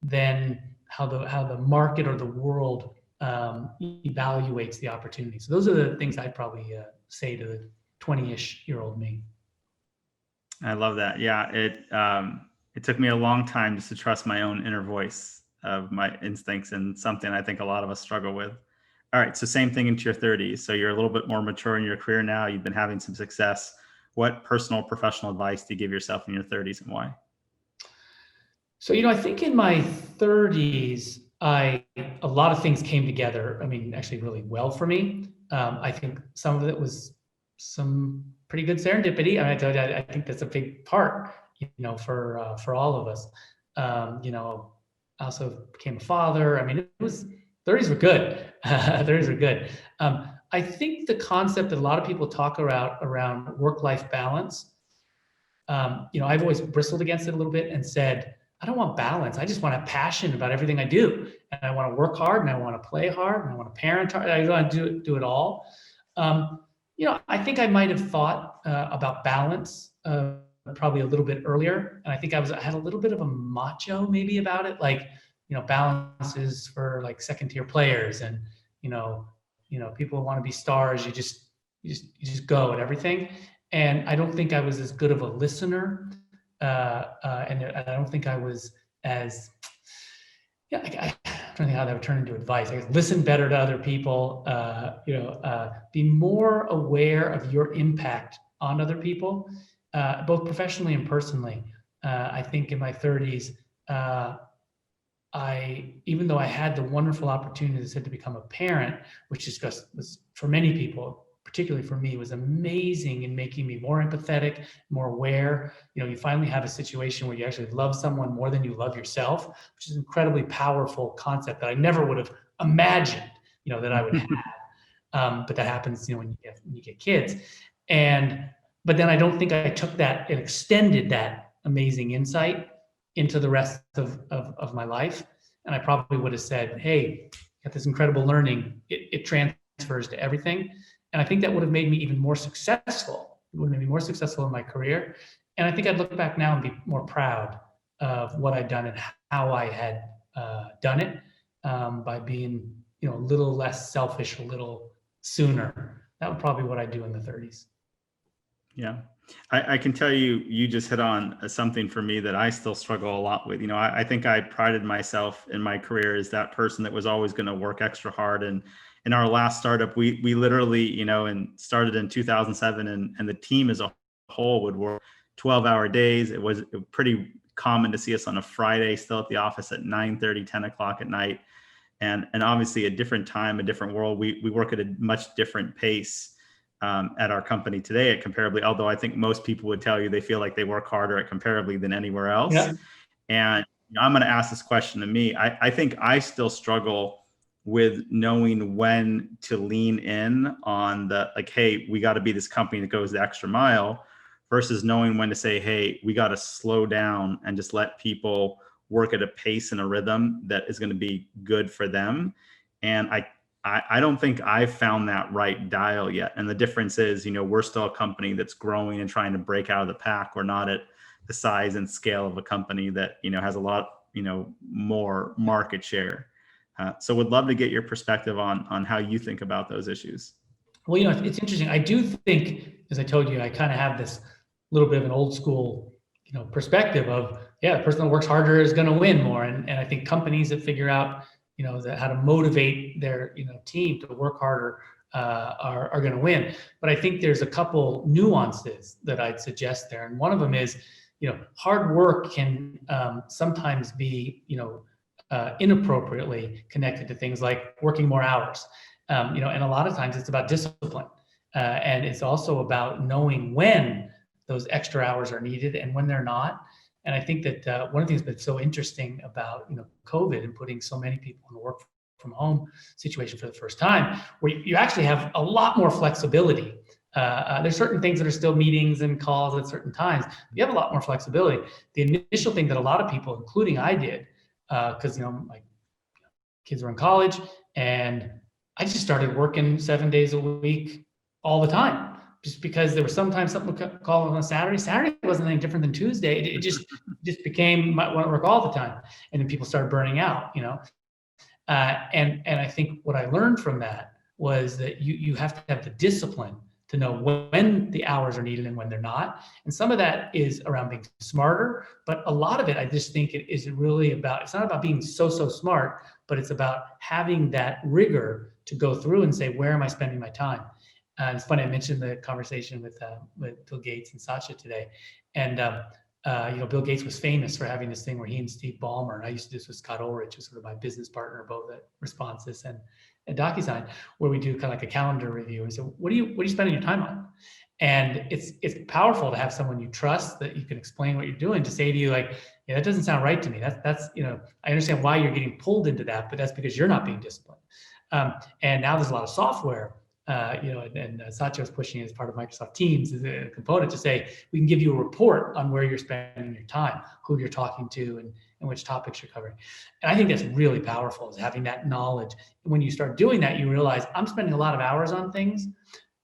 than how the market or the world evaluates the opportunity. So those are the things I'd probably say to the 20-ish-year-old me. I love that. Yeah, it took me a long time just to trust my own inner voice of my instincts, and something I think a lot of us struggle with. All right, so same thing into your 30s. So you're a little bit more mature in your career now. You've been having some success. What personal, professional advice do you give yourself in your 30s, and why? So, I think in my 30s, a lot of things came together. I mean, actually really well for me. I think some of it was some pretty good serendipity. I think that's a big part, for all of us. I also became a father. I mean, it was 30s were good. 30s were good. I think the concept that a lot of people talk around work-life balance, I've always bristled against it a little bit and said, I don't want balance. I just want to have passion about everything I do. And I want to work hard, and I want to play hard, and I want to parent hard. I want to do it all. I think I might have thought about balance probably a little bit earlier. And I think I had a little bit of a macho maybe about it. Like, balance is for like second tier players, and, people want to be stars. You just go at everything. And I don't think I was as good of a listener. And I don't think I was as, I'm trying to think how that would turn into advice. I guess listen better to other people, be more aware of your impact on other people, both professionally and personally. I think in my 30s, even though I had the wonderful opportunity, as I said, to become a parent, which was for many people, particularly for me, was amazing in making me more empathetic, more aware. You finally have a situation where you actually love someone more than you love yourself, which is an incredibly powerful concept that I never would have imagined, that I would have. But that happens, when you get kids. But then I don't think I took that and extended that amazing insight into the rest of my life. And I probably would have said, hey, got this incredible learning. It transfers to everything. And I think that would have made me even more successful. It would have made me more successful in my career. And I think I'd look back now and be more proud of what I'd done and how I had done it, by being, a little less selfish, a little sooner. That would probably be what I'd do in the 30s. Yeah. I can tell you just hit on something for me that I still struggle a lot with. I think I prided myself in my career as that person that was always going to work extra hard. And in our last startup, we literally, and started in 2007, and the team as a whole would work 12-hour days. It was pretty common to see us on a Friday still at the office at 9:30, 10 o'clock at night. And obviously a different time, a different world. We work at a much different pace at our company today at Comparably, although I think most people would tell you they feel like they work harder at Comparably than anywhere else. Yeah. And I'm going to ask this question to me. I think I still struggle with knowing when to lean in on the, like, hey, we got to be this company that goes the extra mile, versus knowing when to say, hey, we got to slow down and just let people work at a pace and a rhythm that is going to be good for them. And I don't think I've found that right dial yet. And the difference is, we're still a company that's growing and trying to break out of the pack. We're not at the size and scale of a company that, has a lot, more market share. So would love to get your perspective on how you think about those issues. Well, it's interesting. I do think, as I told you, I kind of have this little bit of an old school, perspective of, yeah, the person that works harder is going to win more. And I think companies that figure out, how to motivate their, team to work harder are going to win. But I think there's a couple nuances that I'd suggest there. And one of them is, hard work can sometimes be, inappropriately connected to things like working more hours. And a lot of times it's about discipline. And it's also about knowing when those extra hours are needed and when they're not. And I think that one of the things that's so interesting about, COVID and putting so many people in a work from home situation for the first time, where you actually have a lot more flexibility. There's certain things that are still meetings and calls at certain times. You have a lot more flexibility. The initial thing that a lot of people, including I did, because, my kids were in college, and I just started working 7 days a week all the time, just because there was sometimes something would call on a Saturday. Saturday wasn't any different than Tuesday. It just became my work all the time. And then people started burning out, and I think what I learned from that was that you have to have the discipline to know when the hours are needed and when they're not. And some of that is around being smarter, but a lot of it, I just think it is really about, it's not about being so smart, but it's about having that rigor to go through and say, where am I spending my time? It's funny, I mentioned the conversation with Bill Gates and Satya today. And, Bill Gates was famous for having this thing where he and Steve Ballmer, and I used to do this with Scott Ulrich, who's sort of my business partner, both at Responses and DocuSign, where we do kind of like a calendar review. And so what are you spending your time on? And it's powerful to have someone you trust that you can explain what you're doing, to say to you, like, yeah, that doesn't sound right to me. That's I understand why you're getting pulled into that, but that's because you're not being disciplined. And now there's a lot of software, and Satya was pushing it as part of Microsoft Teams as a component to say, we can give you a report on where you're spending your time, who you're talking to, and which topics you're covering. And I think that's really powerful, is having that knowledge. And when you start doing that, you realize I'm spending a lot of hours on things,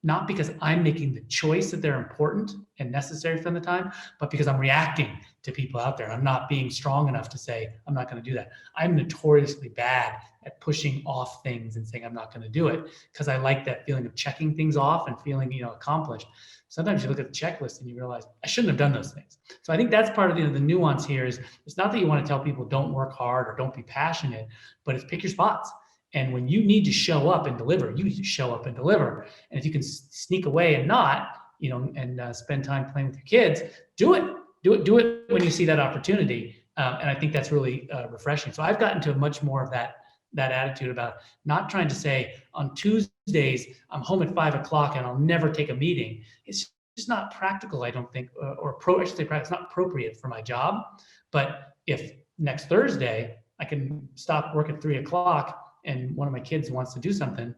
not because I'm making the choice that they're important and necessary for the time, but because I'm reacting to people out there. I'm not being strong enough to say, I'm not going to do that. I'm notoriously bad at pushing off things and saying, I'm not going to do it, because I like that feeling of checking things off and feeling, accomplished. Sometimes you look at the checklist and you realize, I shouldn't have done those things. So I think that's part of the nuance here. Is it's not that you want to tell people don't work hard or don't be passionate, but it's pick your spots. And when you need to show up and deliver, you need to show up and deliver. And if you can sneak away and not, and spend time playing with your kids, do it. Do it when you see that opportunity. And I think that's really refreshing. So I've gotten to much more of that attitude about not trying to say, on Tuesdays, I'm home at 5 o'clock and I'll never take a meeting. It's just not practical, I don't think, I should say practical, it's not appropriate for my job. But if next Thursday I can stop work at 3 o'clock and one of my kids wants to do something,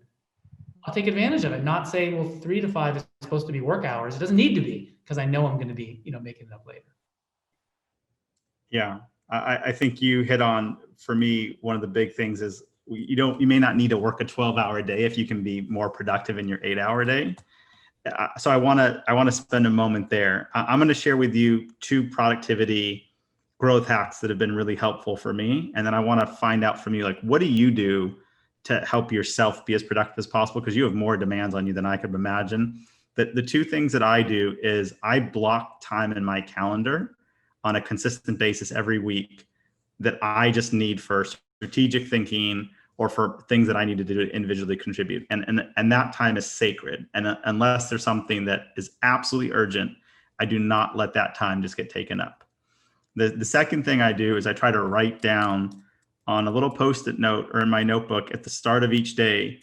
I'll take advantage of it. Not say, well, 3 to 5 is supposed to be work hours. It doesn't need to be, because I know I'm going to be, making it up later. Yeah, I think you hit on, for me, one of the big things is you may not need to work a 12-hour day if you can be more productive in your 8-hour day. So I want to spend a moment there. I'm going to share with you 2 productivity growth hacks that have been really helpful for me. And then I want to find out from you, like, what do you do to help yourself be as productive as possible? Because you have more demands on you than I could imagine. The 2 things that I do is I block time in my calendar on a consistent basis every week that I just need for strategic thinking or for things that I need to do to individually contribute. And that time is sacred. And unless there's something that is absolutely urgent, I do not let that time just get taken up. The second thing I do is I try to write down on a little Post-it note or in my notebook at the start of each day,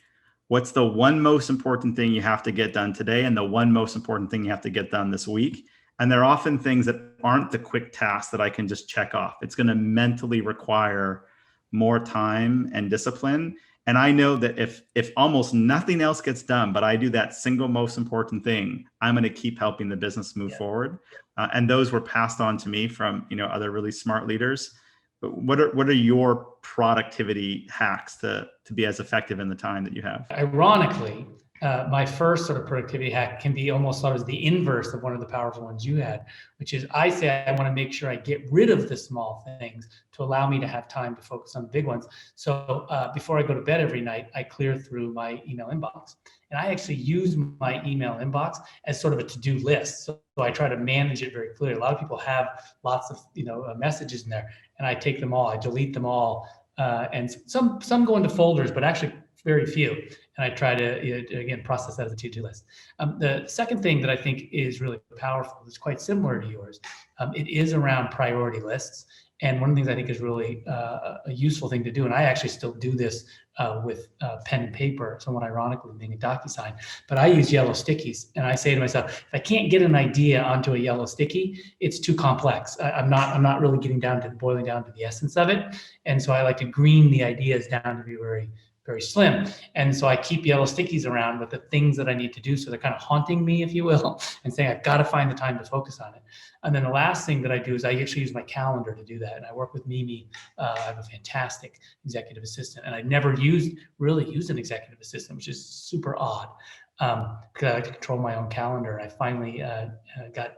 what's the one most important thing you have to get done today and the one most important thing you have to get done this week. And they're often things that aren't the quick tasks that I can just check off. It's going to mentally require more time and discipline. And I know that if almost nothing else gets done, but I do that single most important thing, I'm going to keep helping the business move forward. And those were passed on to me from other really smart leaders. But what are your productivity hacks to be as effective in the time that you have? Ironically, my first sort of productivity hack can be almost thought as the inverse of one of the powerful ones you had, which is I say I want to make sure I get rid of the small things to allow me to have time to focus on the big ones. So before I go to bed every night, I clear through my email inbox. And I actually use my email inbox as sort of a to-do list. So I try to manage it very clearly. A lot of people have lots of messages in there, and I take them all, I delete them all, and some go into folders, but actually very few. And I try to, again, process that as a to-do list. The second thing that I think is really powerful is quite similar to yours. It is around priority lists. And one of the things I think is really a useful thing to do, and I actually still do this with pen and paper, somewhat ironically being a DocuSign, but I use yellow stickies. And I say to myself, if I can't get an idea onto a yellow sticky, it's too complex. I'm not really boiling down to the essence of it. And so I like to green the ideas down to be very, very slim. And so I keep yellow stickies around with the things that I need to do. So they're kind of haunting me, if you will, and saying, I've got to find the time to focus on it. And then the last thing that I do is I actually use my calendar to do that. And I work with Mimi. I have a fantastic executive assistant, and I never really used an executive assistant, which is super odd, because I like to control my own calendar. I finally got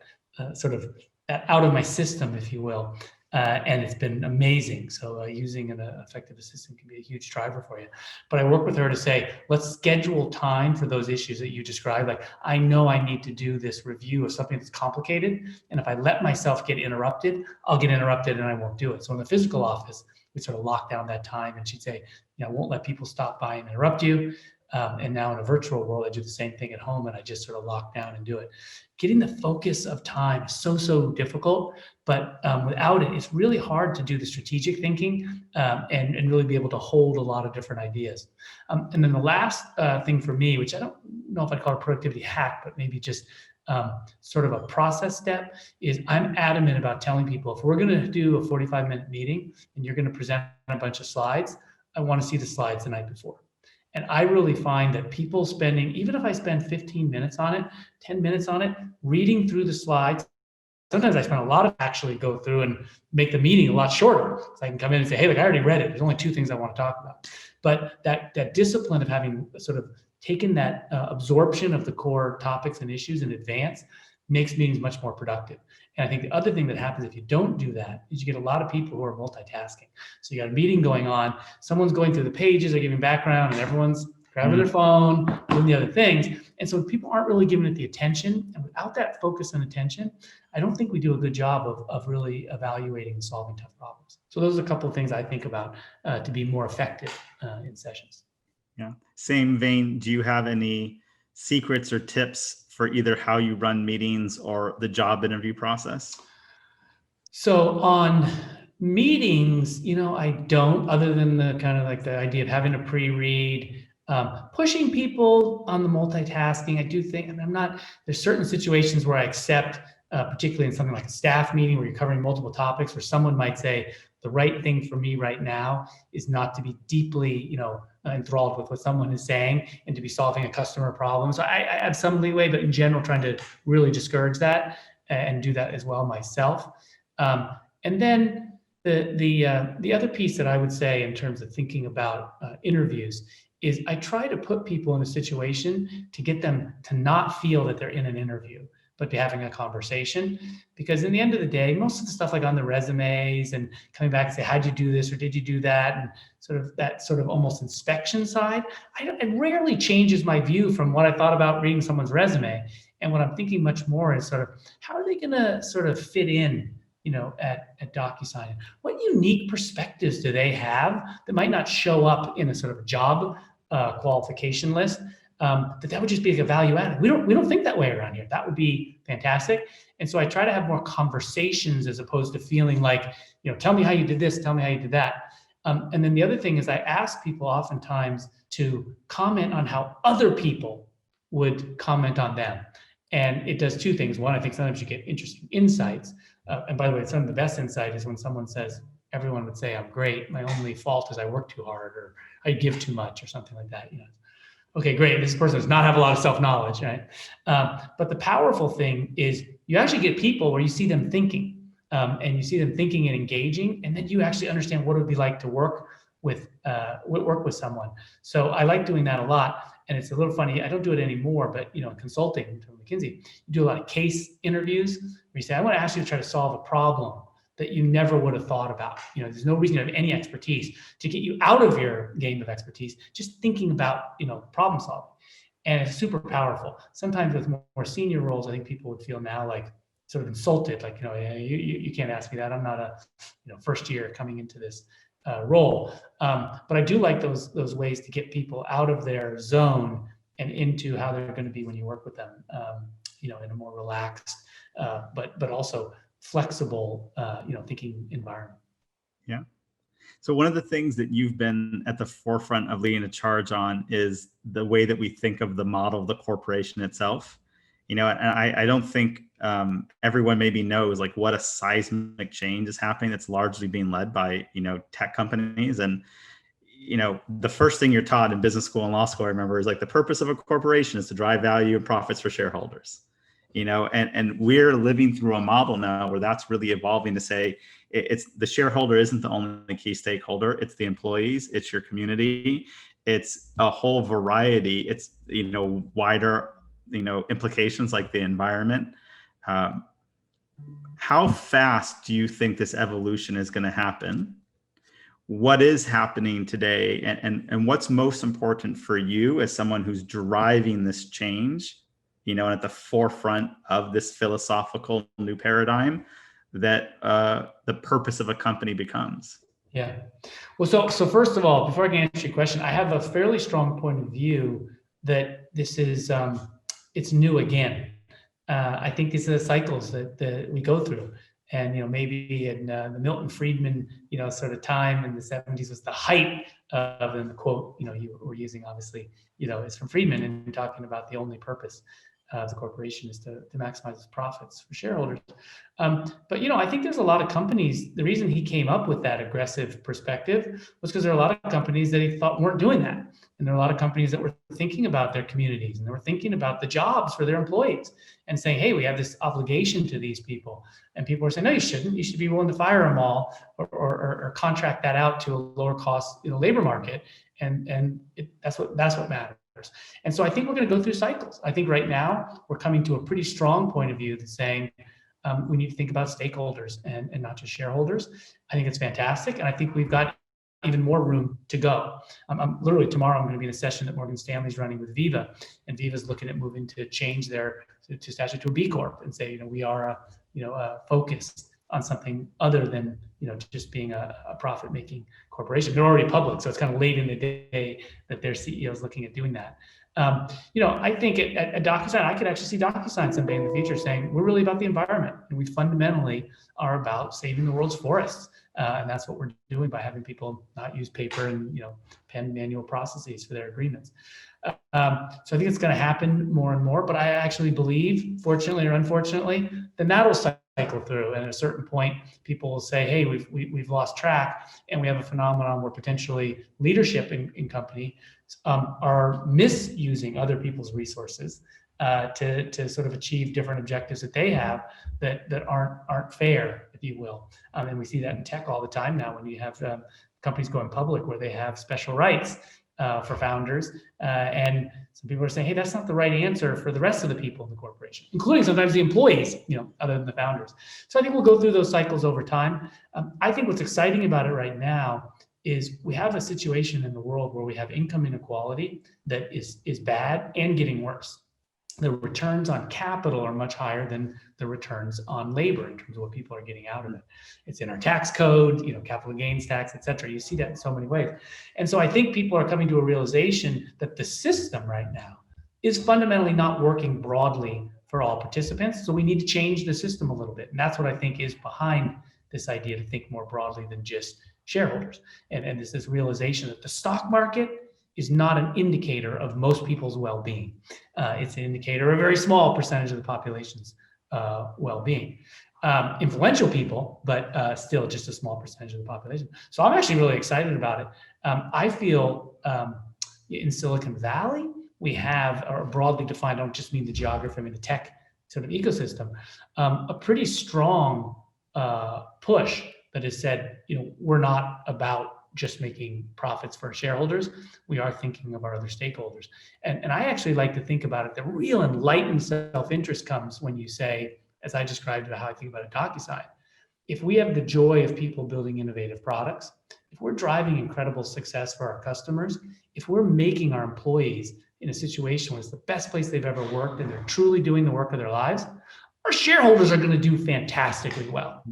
sort of out of my system, if you will. And it's been amazing. So using an effective assistant can be a huge driver for you. But I work with her to say, let's schedule time for those issues that you described. Like, I know I need to do this review of something that's complicated. And if I let myself get interrupted, I'll get interrupted and I won't do it. So in the physical office, we sort of lock down that time, and she'd say, I won't let people stop by and interrupt you. And now in a virtual world, I do the same thing at home, and I just sort of lock down and do it. Getting the focus of time is so difficult, but without it, it's really hard to do the strategic thinking and really be able to hold a lot of different ideas. And then the last thing for me, which I don't know if I'd call a productivity hack, but maybe just sort of a process step, is I'm adamant about telling people, if we're going to do a 45-minute meeting and you're going to present a bunch of slides, I want to see the slides the night before. And I really find that people spending, even if I spend 15 minutes on it, 10 minutes on it, reading through the slides, sometimes I spend a lot of actually go through and make the meeting a lot shorter. So I can come in and say, hey, look, I already read it. There's only 2 things I want to talk about. But that discipline of having sort of taken that absorption of the core topics and issues in advance makes meetings much more productive. And I think the other thing that happens if you don't do that is you get a lot of people who are multitasking. So you got a meeting going on, someone's going through the pages, they're giving background, and everyone's grabbing their phone, doing the other things. And so people aren't really giving it the attention. And without that focus and attention, I don't think we do a good job of really evaluating and solving tough problems. So those are a couple of things I think about to be more effective in sessions. Yeah. Same vein, do you have any secrets or tips for either how you run meetings or the job interview process? So on meetings, I don't, other than the kind of like the idea of having a pre-read, pushing people on the multitasking. I do think, there's certain situations where I accept, particularly in something like a staff meeting where you're covering multiple topics, where someone might say, the right thing for me right now is not to be deeply, enthralled with what someone is saying and to be solving a customer problem. So I have some leeway, but in general, trying to really discourage that and do that as well myself. And then the other piece that I would say in terms of thinking about interviews is I try to put people in a situation to get them to not feel that they're in an interview, but be having a conversation. Because in the end of the day, most of the stuff like on the resumes and coming back and say, how'd you do this or did you do that? And sort of that sort of almost inspection side, it rarely changes my view from what I thought about reading someone's resume. And what I'm thinking much more is sort of, how are they going to sort of fit in, at DocuSign? What unique perspectives do they have that might not show up in a sort of a job qualification list? That would just be like a value added. We don't think that way around here. That would be fantastic. And so I try to have more conversations as opposed to feeling like, tell me how you did this, tell me how you did that. And then the other thing is I ask people oftentimes to comment on how other people would comment on them. And it does two things. One, I think sometimes you get interesting insights. And by the way, some of the best insight is when someone says, everyone would say, I'm great. My only fault is I work too hard or I give too much or something like that. Okay, great. This person does not have a lot of self-knowledge, right? But the powerful thing is you actually get people where you see them thinking, and you see them thinking and engaging, and then you actually understand what it would be like to work with someone. So I like doing that a lot. And it's a little funny. I don't do it anymore, but consulting from McKinsey, you do a lot of case interviews where you say, I want to ask you to try to solve a problem that you never would have thought about. There's no reason to have any expertise to get you out of your game of expertise, just thinking about, problem solving. And it's super powerful. Sometimes with more senior roles, I think people would feel now like sort of insulted, like, you can't ask me that. I'm not a, first year coming into this role. But I do like those ways to get people out of their zone and into how they're going to be when you work with them, in a more relaxed, but also flexible, thinking environment. Yeah. So one of the things that you've been at the forefront of leading a charge on is the way that we think of the model of the corporation itself. And I don't think everyone maybe knows like what a seismic change is happening that's largely being led by, tech companies. And, the first thing you're taught in business school and law school, I remember, is like the purpose of a corporation is to drive value and profits for shareholders. And we're living through a model now where that's really evolving to say it's the shareholder isn't the only key stakeholder. It's the employees, it's your community, it's a whole variety. It's, wider, implications like the environment. How fast do you think this evolution is going to happen? What is happening today, and what's most important for you as someone who's driving this change, and at the forefront of this philosophical new paradigm that the purpose of a company becomes? Yeah. Well, so first of all, before I can answer your question, I have a fairly strong point of view that this is it's new again. I think these are the cycles that we go through. And maybe in the Milton Friedman sort of time in the 70s was the height of, and the quote you were using obviously is from Friedman, and talking about the only purpose of the corporation is to maximize its profits for shareholders. But I think there's a lot of companies. The reason he came up with that aggressive perspective was because there are a lot of companies that he thought weren't doing that, and there are a lot of companies that were thinking about their communities, and they were thinking about the jobs for their employees, and saying, hey, we have this obligation to these people. And people were saying, no, you shouldn't. You should be willing to fire them all, or contract that out to a lower cost labor market, and that's what matters. And so I think we're going to go through cycles. I think right now we're coming to a pretty strong point of view that's saying we need to think about stakeholders and not just shareholders. I think it's fantastic. And I think we've got even more room to go. I'm literally tomorrow, I'm going to be in a session that Morgan Stanley's running with Viva, and Viva's looking at moving to change their statute to a B Corp and say, we are focused on something other than just being a profit-making corporation. They're already public, so it's kind of late in the day that their CEO is looking at doing that. I think at DocuSign, I could actually see DocuSign someday in the future saying, we're really about the environment, and we fundamentally are about saving the world's forests. And that's what we're doing by having people not use paper and pen manual processes for their agreements. So I think it's going to happen more and more. But I actually believe, fortunately or unfortunately, then that'll cycle through. And at a certain point, people will say, "Hey, we've lost track, and we have a phenomenon where potentially leadership in company are misusing other people's resources to sort of achieve different objectives that they have that aren't fair, if you will." And we see that in tech all the time now when you have companies going public where they have special rights for founders. And some people are saying, hey, that's not the right answer for the rest of the people in the corporation, including sometimes the employees, other than the founders. So I think we'll go through those cycles over time. I think what's exciting about it right now is we have a situation in the world where we have income inequality that is bad and getting worse. The returns on capital are much higher than the returns on labor in terms of what people are getting out of it. It's in our tax code, capital gains tax, et cetera. You see that in so many ways. And so I think people are coming to a realization that the system right now is fundamentally not working broadly for all participants. So we need to change the system a little bit. And that's what I think is behind this idea to think more broadly than just shareholders. And this realization that the stock market is not an indicator of most people's well-being. It's an indicator of a very small percentage of the population's well-being. Influential people, but still just a small percentage of the population. So I'm actually really excited about it. I feel in Silicon Valley, we have, or broadly defined, I don't just mean the geography, I mean the tech sort of ecosystem, a pretty strong push that has said, we're not about just making profits for shareholders. We are thinking of our other stakeholders. And I actually like to think about it. The real enlightened self-interest comes when you say, as I described about how I think about a DocuSign, if we have the joy of people building innovative products, if we're driving incredible success for our customers, if we're making our employees in a situation where it's the best place they've ever worked and they're truly doing the work of their lives, our shareholders are going to do fantastically well.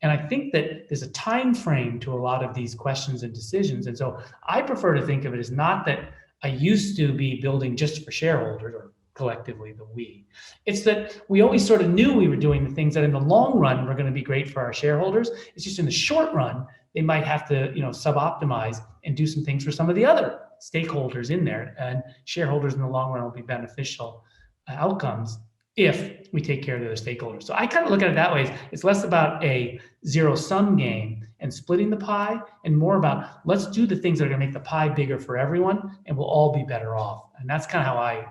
And I think that there's a time frame to a lot of these questions and decisions. And so I prefer to think of it as not that I used to be building just for shareholders, or collectively the we. It's that we always sort of knew we were doing the things that in the long run were going to be great for our shareholders. It's just in the short run, they might have to, sub-optimize and do some things for some of the other stakeholders in there. And shareholders in the long run will be beneficial outcomes if we take care of the other stakeholders. So I kind of look at it that way. It's less about a zero-sum game and splitting the pie, and more about let's do the things that are going to make the pie bigger for everyone, and we'll all be better off. And that's kind of how I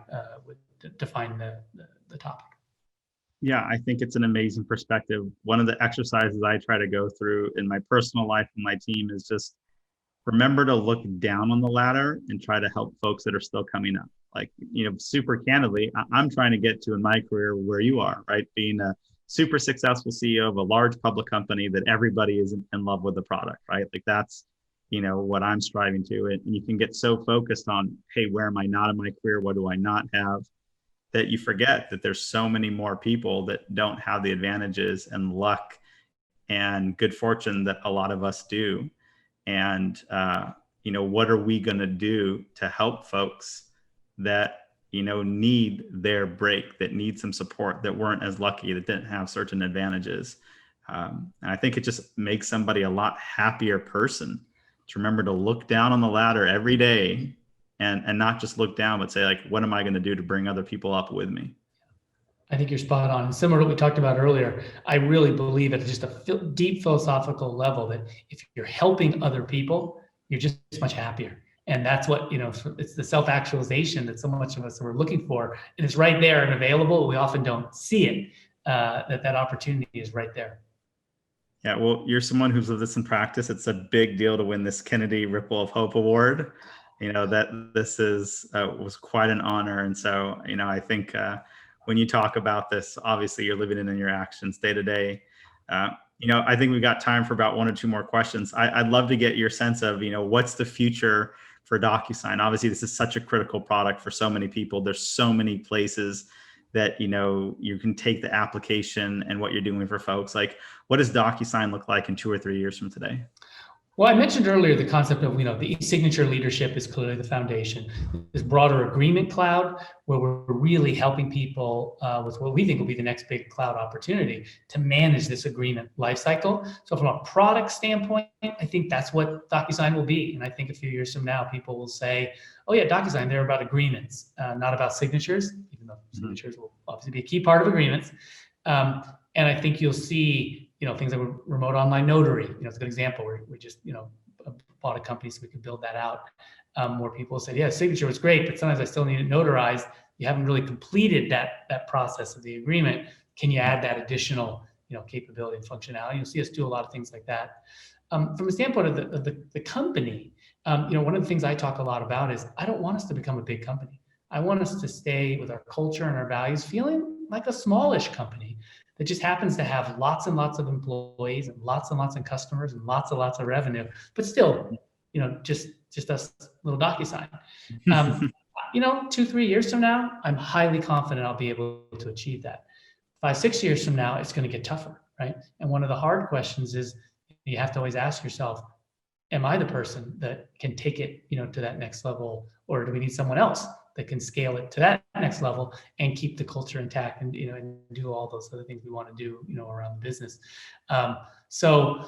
would define the topic. Yeah, I think it's an amazing perspective. One of the exercises I try to go through in my personal life and my team is just remember to look down on the ladder and try to help folks that are still coming up. Like, super candidly, I'm trying to get to in my career where you are, right? Being a super successful CEO of a large public company that everybody is in love with the product, right? Like that's, what I'm striving to. And you can get so focused on, hey, where am I not in my career? What do I not have? That you forget that there's so many more people that don't have the advantages and luck and good fortune that a lot of us do. And, what are we going to do to help folks that, need their break, that need some support, that weren't as lucky, that didn't have certain advantages. And I think it just makes somebody a lot happier person to remember to look down on the ladder every day and not just look down, but say, like, what am I going to do to bring other people up with me? I think you're spot on. And similar to what we talked about earlier, I really believe at just a deep philosophical level that if you're helping other people, you're just much happier. And that's what, it's the self-actualization that so much of us are looking for. And it's right there and available. We often don't see it, that opportunity is right there. Yeah, well, you're someone who's lived this in practice. It's a big deal to win this Kennedy Ripple of Hope Award. That this was quite an honor. And so, I think when you talk about this, obviously you're living it in your actions day to day. I think we've got time for about one or two more questions. I'd love to get your sense of, what's the future for DocuSign? Obviously, this is such a critical product for so many people. There's so many places that, you can take the application and what you're doing for folks. Like, what does DocuSign look like in 2 or 3 years from today? Well, I mentioned earlier the concept of, the e-signature leadership is clearly the foundation. This broader agreement cloud, where we're really helping people with what we think will be the next big cloud opportunity to manage this agreement lifecycle. So from a product standpoint, I think that's what DocuSign will be. And I think a few years from now, people will say, oh yeah, DocuSign, they're about agreements, not about signatures, even though signatures will obviously be a key part of agreements. And I think you'll see things like remote online notary, it's a good example where we just, bought a company so we could build that out. Where people said, yeah, signature was great, but sometimes I still need it notarized. You haven't really completed that process of the agreement. Can you add that additional, capability and functionality? You'll see us do a lot of things like that. From a standpoint of the company, one of the things I talk a lot about is I don't want us to become a big company. I want us to stay with our culture and our values, feeling like a smallish company that just happens to have lots and lots of employees and lots of customers and lots of revenue, but still, just us little DocuSign. 2-3 years from now, I'm highly confident I'll be able to achieve that. 5-6 years from now, it's going to get tougher, right? And one of the hard questions is you have to always ask yourself, am I the person that can take it, to that next level, or do we need someone else that can scale it to that next level and keep the culture intact and do all those other things we want to do, around the business. So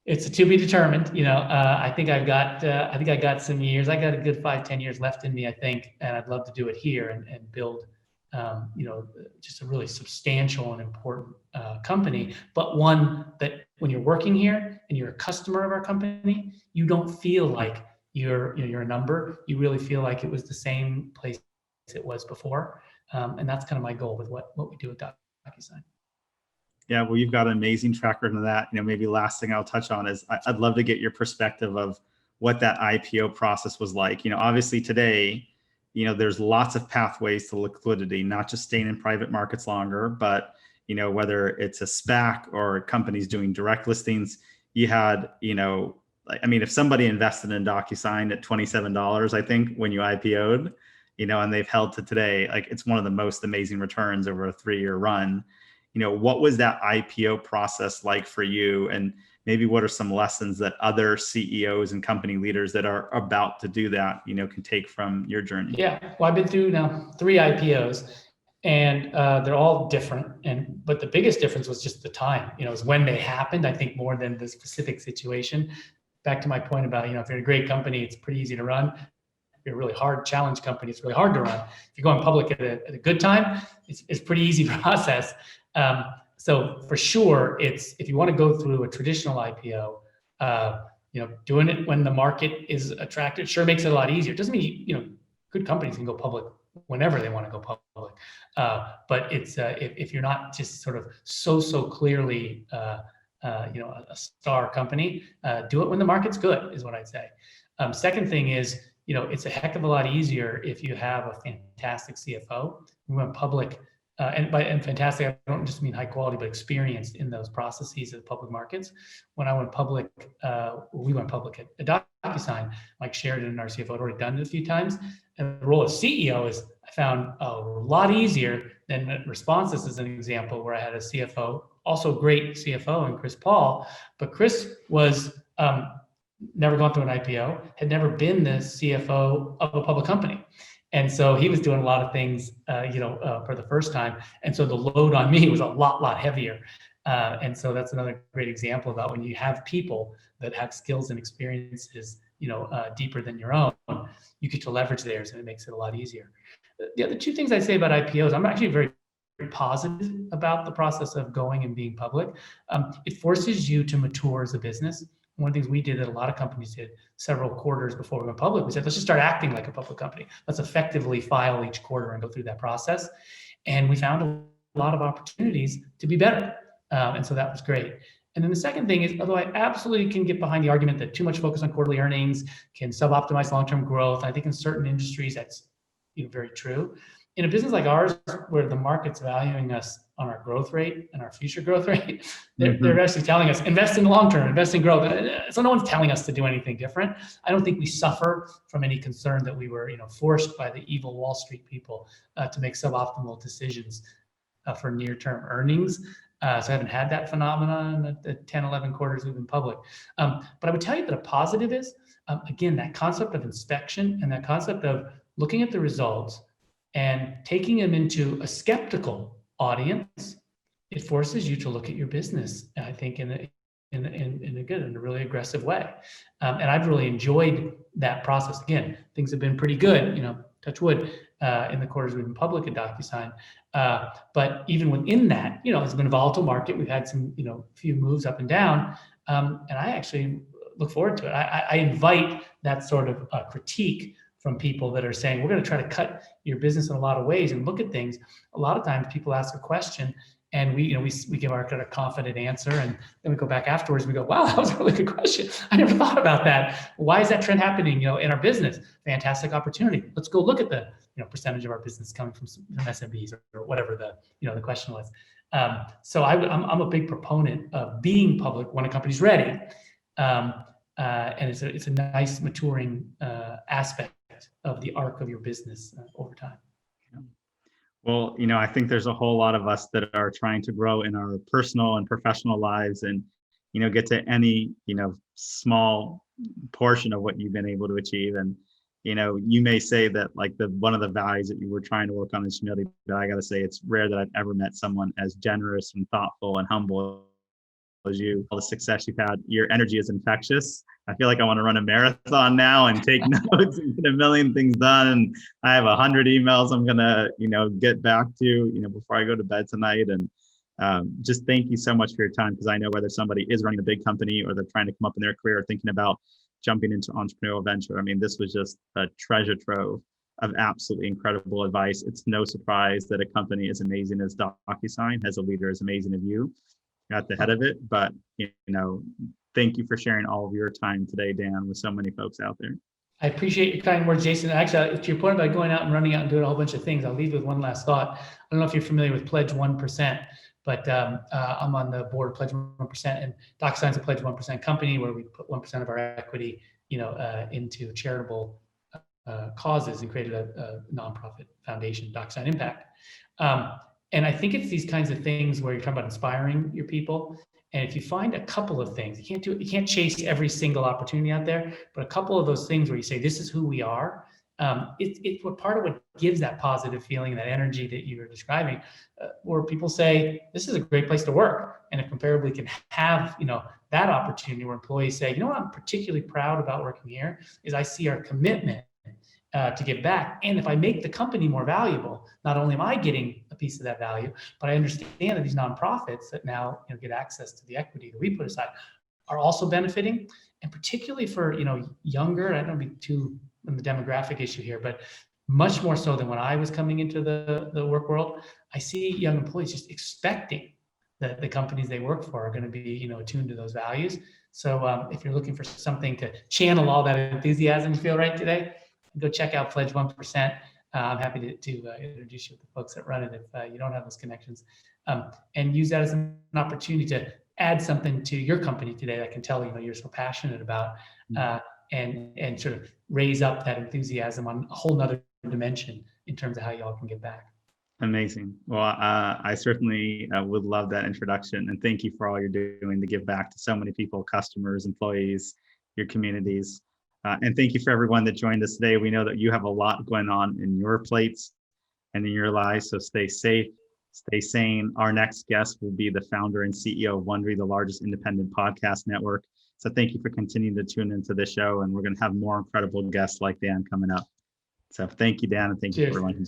It's to be determined. I think I got some years. I got a good 5, 10 years left in me, I think, and I'd love to do it here and build, just a really substantial and important company, but one that when you're working here and you're a customer of our company, you don't feel like you're a number. You really feel like it was the same place it was before, and that's kind of my goal with what we do at DocuSign. Yeah, well, you've got an amazing track record of that. Maybe last thing I'll touch on is I'd love to get your perspective of what that IPO process was like. Obviously today, there's lots of pathways to liquidity, not just staying in private markets longer, but whether it's a SPAC or companies doing direct listings, you had, if somebody invested in DocuSign at $27, I think when you IPO'd, and they've held to today, like it's one of the most amazing returns over a 3-year run. What was that IPO process like for you? And maybe what are some lessons that other CEOs and company leaders that are about to do that, can take from your journey? Yeah, well, I've been through now 3 IPOs, and they're all different. But the biggest difference was just the time. It was when they happened, I think, more than the specific situation. Back to my point about, if you're in a great company, it's pretty easy to run. If you're a really hard challenge company, it's really hard to run. If you're going public at a good time, it's pretty easy process. So for sure, if you want to go through a traditional IPO, doing it when the market is attractive sure makes it a lot easier. It doesn't mean, good companies can go public whenever they want to go public. But it's if you're not just sort of so clearly, a star company, do it when the market's good is what I'd say. Second thing is, it's a heck of a lot easier if you have a fantastic CFO. We went public, and fantastic, I don't just mean high quality, but experienced in those processes of the public markets. When I went public, we went public at DocuSign. Mike Sheridan and our CFO had already done it a few times. And the role of CEO is, I found, a lot easier than Responses as an example, where I had a CFO, also great CFO, and Chris Paul. But Chris was never gone through an IPO, had never been the CFO of a public company. And so he was doing a lot of things, for the first time. And so the load on me was a lot heavier. And so that's another great example about when you have people that have skills and experiences, deeper than your own, you get to leverage theirs, and it makes it a lot easier. The other 2 things I say about IPOs, I'm actually very positive about the process of going and being public. It forces you to mature as a business. One of the things we did that a lot of companies did several quarters before we went public, we said, let's just start acting like a public company. Let's effectively file each quarter and go through that process. And we found a lot of opportunities to be better. And so that was great. And then the second thing is, although I absolutely can get behind the argument that too much focus on quarterly earnings can sub-optimize long-term growth, I think in certain industries that's very true. In a business like ours, where the market's valuing us on our growth rate and our future growth rate, they're actually telling us, invest in the long term, invest in growth. So no one's telling us to do anything different. I don't think we suffer from any concern that we were forced by the evil Wall Street people to make suboptimal decisions for near-term earnings. So I haven't had that phenomenon in the 10, 11 quarters we've been public. But I would tell you that a positive is, again, that concept of inspection and that concept of looking at the results and taking them into a skeptical audience. It forces you to look at your business, I think, in a really aggressive way. And I've really enjoyed that process. Again, things have been pretty good, touch wood, in the quarters we've been public at DocuSign. But even within that, it's been a volatile market. We've had some, few moves up and down. And I actually look forward to it. I invite that sort of critique from people that are saying, we're going to try to cut your business in a lot of ways and look at things. A lot of times people ask a question and we give our kind of confident answer, and then we go back afterwards and we go, wow, that was a really good question. I never thought about that. Why is that trend happening, in our business? Fantastic opportunity. Let's go look at the, percentage of our business coming from SMBs or whatever the question was. So I'm a big proponent of being public when a company's ready. And it's a nice maturing aspect of the arc of your business over time. Well, I think there's a whole lot of us that are trying to grow in our personal and professional lives and, get to any, small portion of what you've been able to achieve. And, you may say that like one of the values that you were trying to work on is humility, but I got to say it's rare that I've ever met someone as generous and thoughtful and humble you, all the success you've had. Your energy is infectious. I feel like I want to run a marathon now and take notes and get a million things done. And I have 100 emails I'm gonna, get back to, before I go to bed tonight. And just thank you so much for your time, because I know whether somebody is running a big company or they're trying to come up in their career or thinking about jumping into entrepreneurial venture. I mean, this was just a treasure trove of absolutely incredible advice. It's no surprise that a company as amazing as DocuSign has a leader as amazing as you at the head of it. But, thank you for sharing all of your time today, Dan, with so many folks out there. I appreciate your kind words, Jason. Actually, to your point about going out and running out and doing a whole bunch of things, I'll leave with one last thought. I don't know if you're familiar with Pledge 1%, but I'm on the board of Pledge 1%, and DocuSign's a Pledge 1% company where we put 1% of our equity, into charitable causes, and created a nonprofit foundation, DocuSign Impact. And I think it's these kinds of things where you're talking about inspiring your people. And if you find a couple of things, you can't chase every single opportunity out there, but a couple of those things where you say, this is who we are. It's what part of what gives that positive feeling, that energy that you were describing, where people say, this is a great place to work. And if Comparably can have, that opportunity where employees say, what I'm particularly proud about working here is I see our commitment to give back. And if I make the company more valuable, not only am I getting a piece of that value, but I understand that these nonprofits that now get access to the equity that we put aside are also benefiting. And particularly for younger, I don't be too in the demographic issue here, but much more so than when I was coming into the work world, I see young employees just expecting that the companies they work for are going to be attuned to those values. So if you're looking for something to channel all that enthusiasm you feel right today, go check out Pledge 1%. I'm happy to introduce you to the folks that run it if you don't have those connections, and use that as an opportunity to add something to your company today that can tell you're so passionate about, and sort of raise up that enthusiasm on a whole nother dimension in terms of how you all can get back. Amazing. Well, I certainly would love that introduction, and thank you for all you're doing to give back to so many people, customers, employees, your communities. And thank you for everyone that joined us today. We know that you have a lot going on in your plates and in your lives, so stay safe, stay sane. Our next guest will be the founder and CEO of Wondery, the largest independent podcast network. So thank you for continuing to tune into this show, and we're going to have more incredible guests like Dan coming up. So thank you, Dan, and thank you, everyone.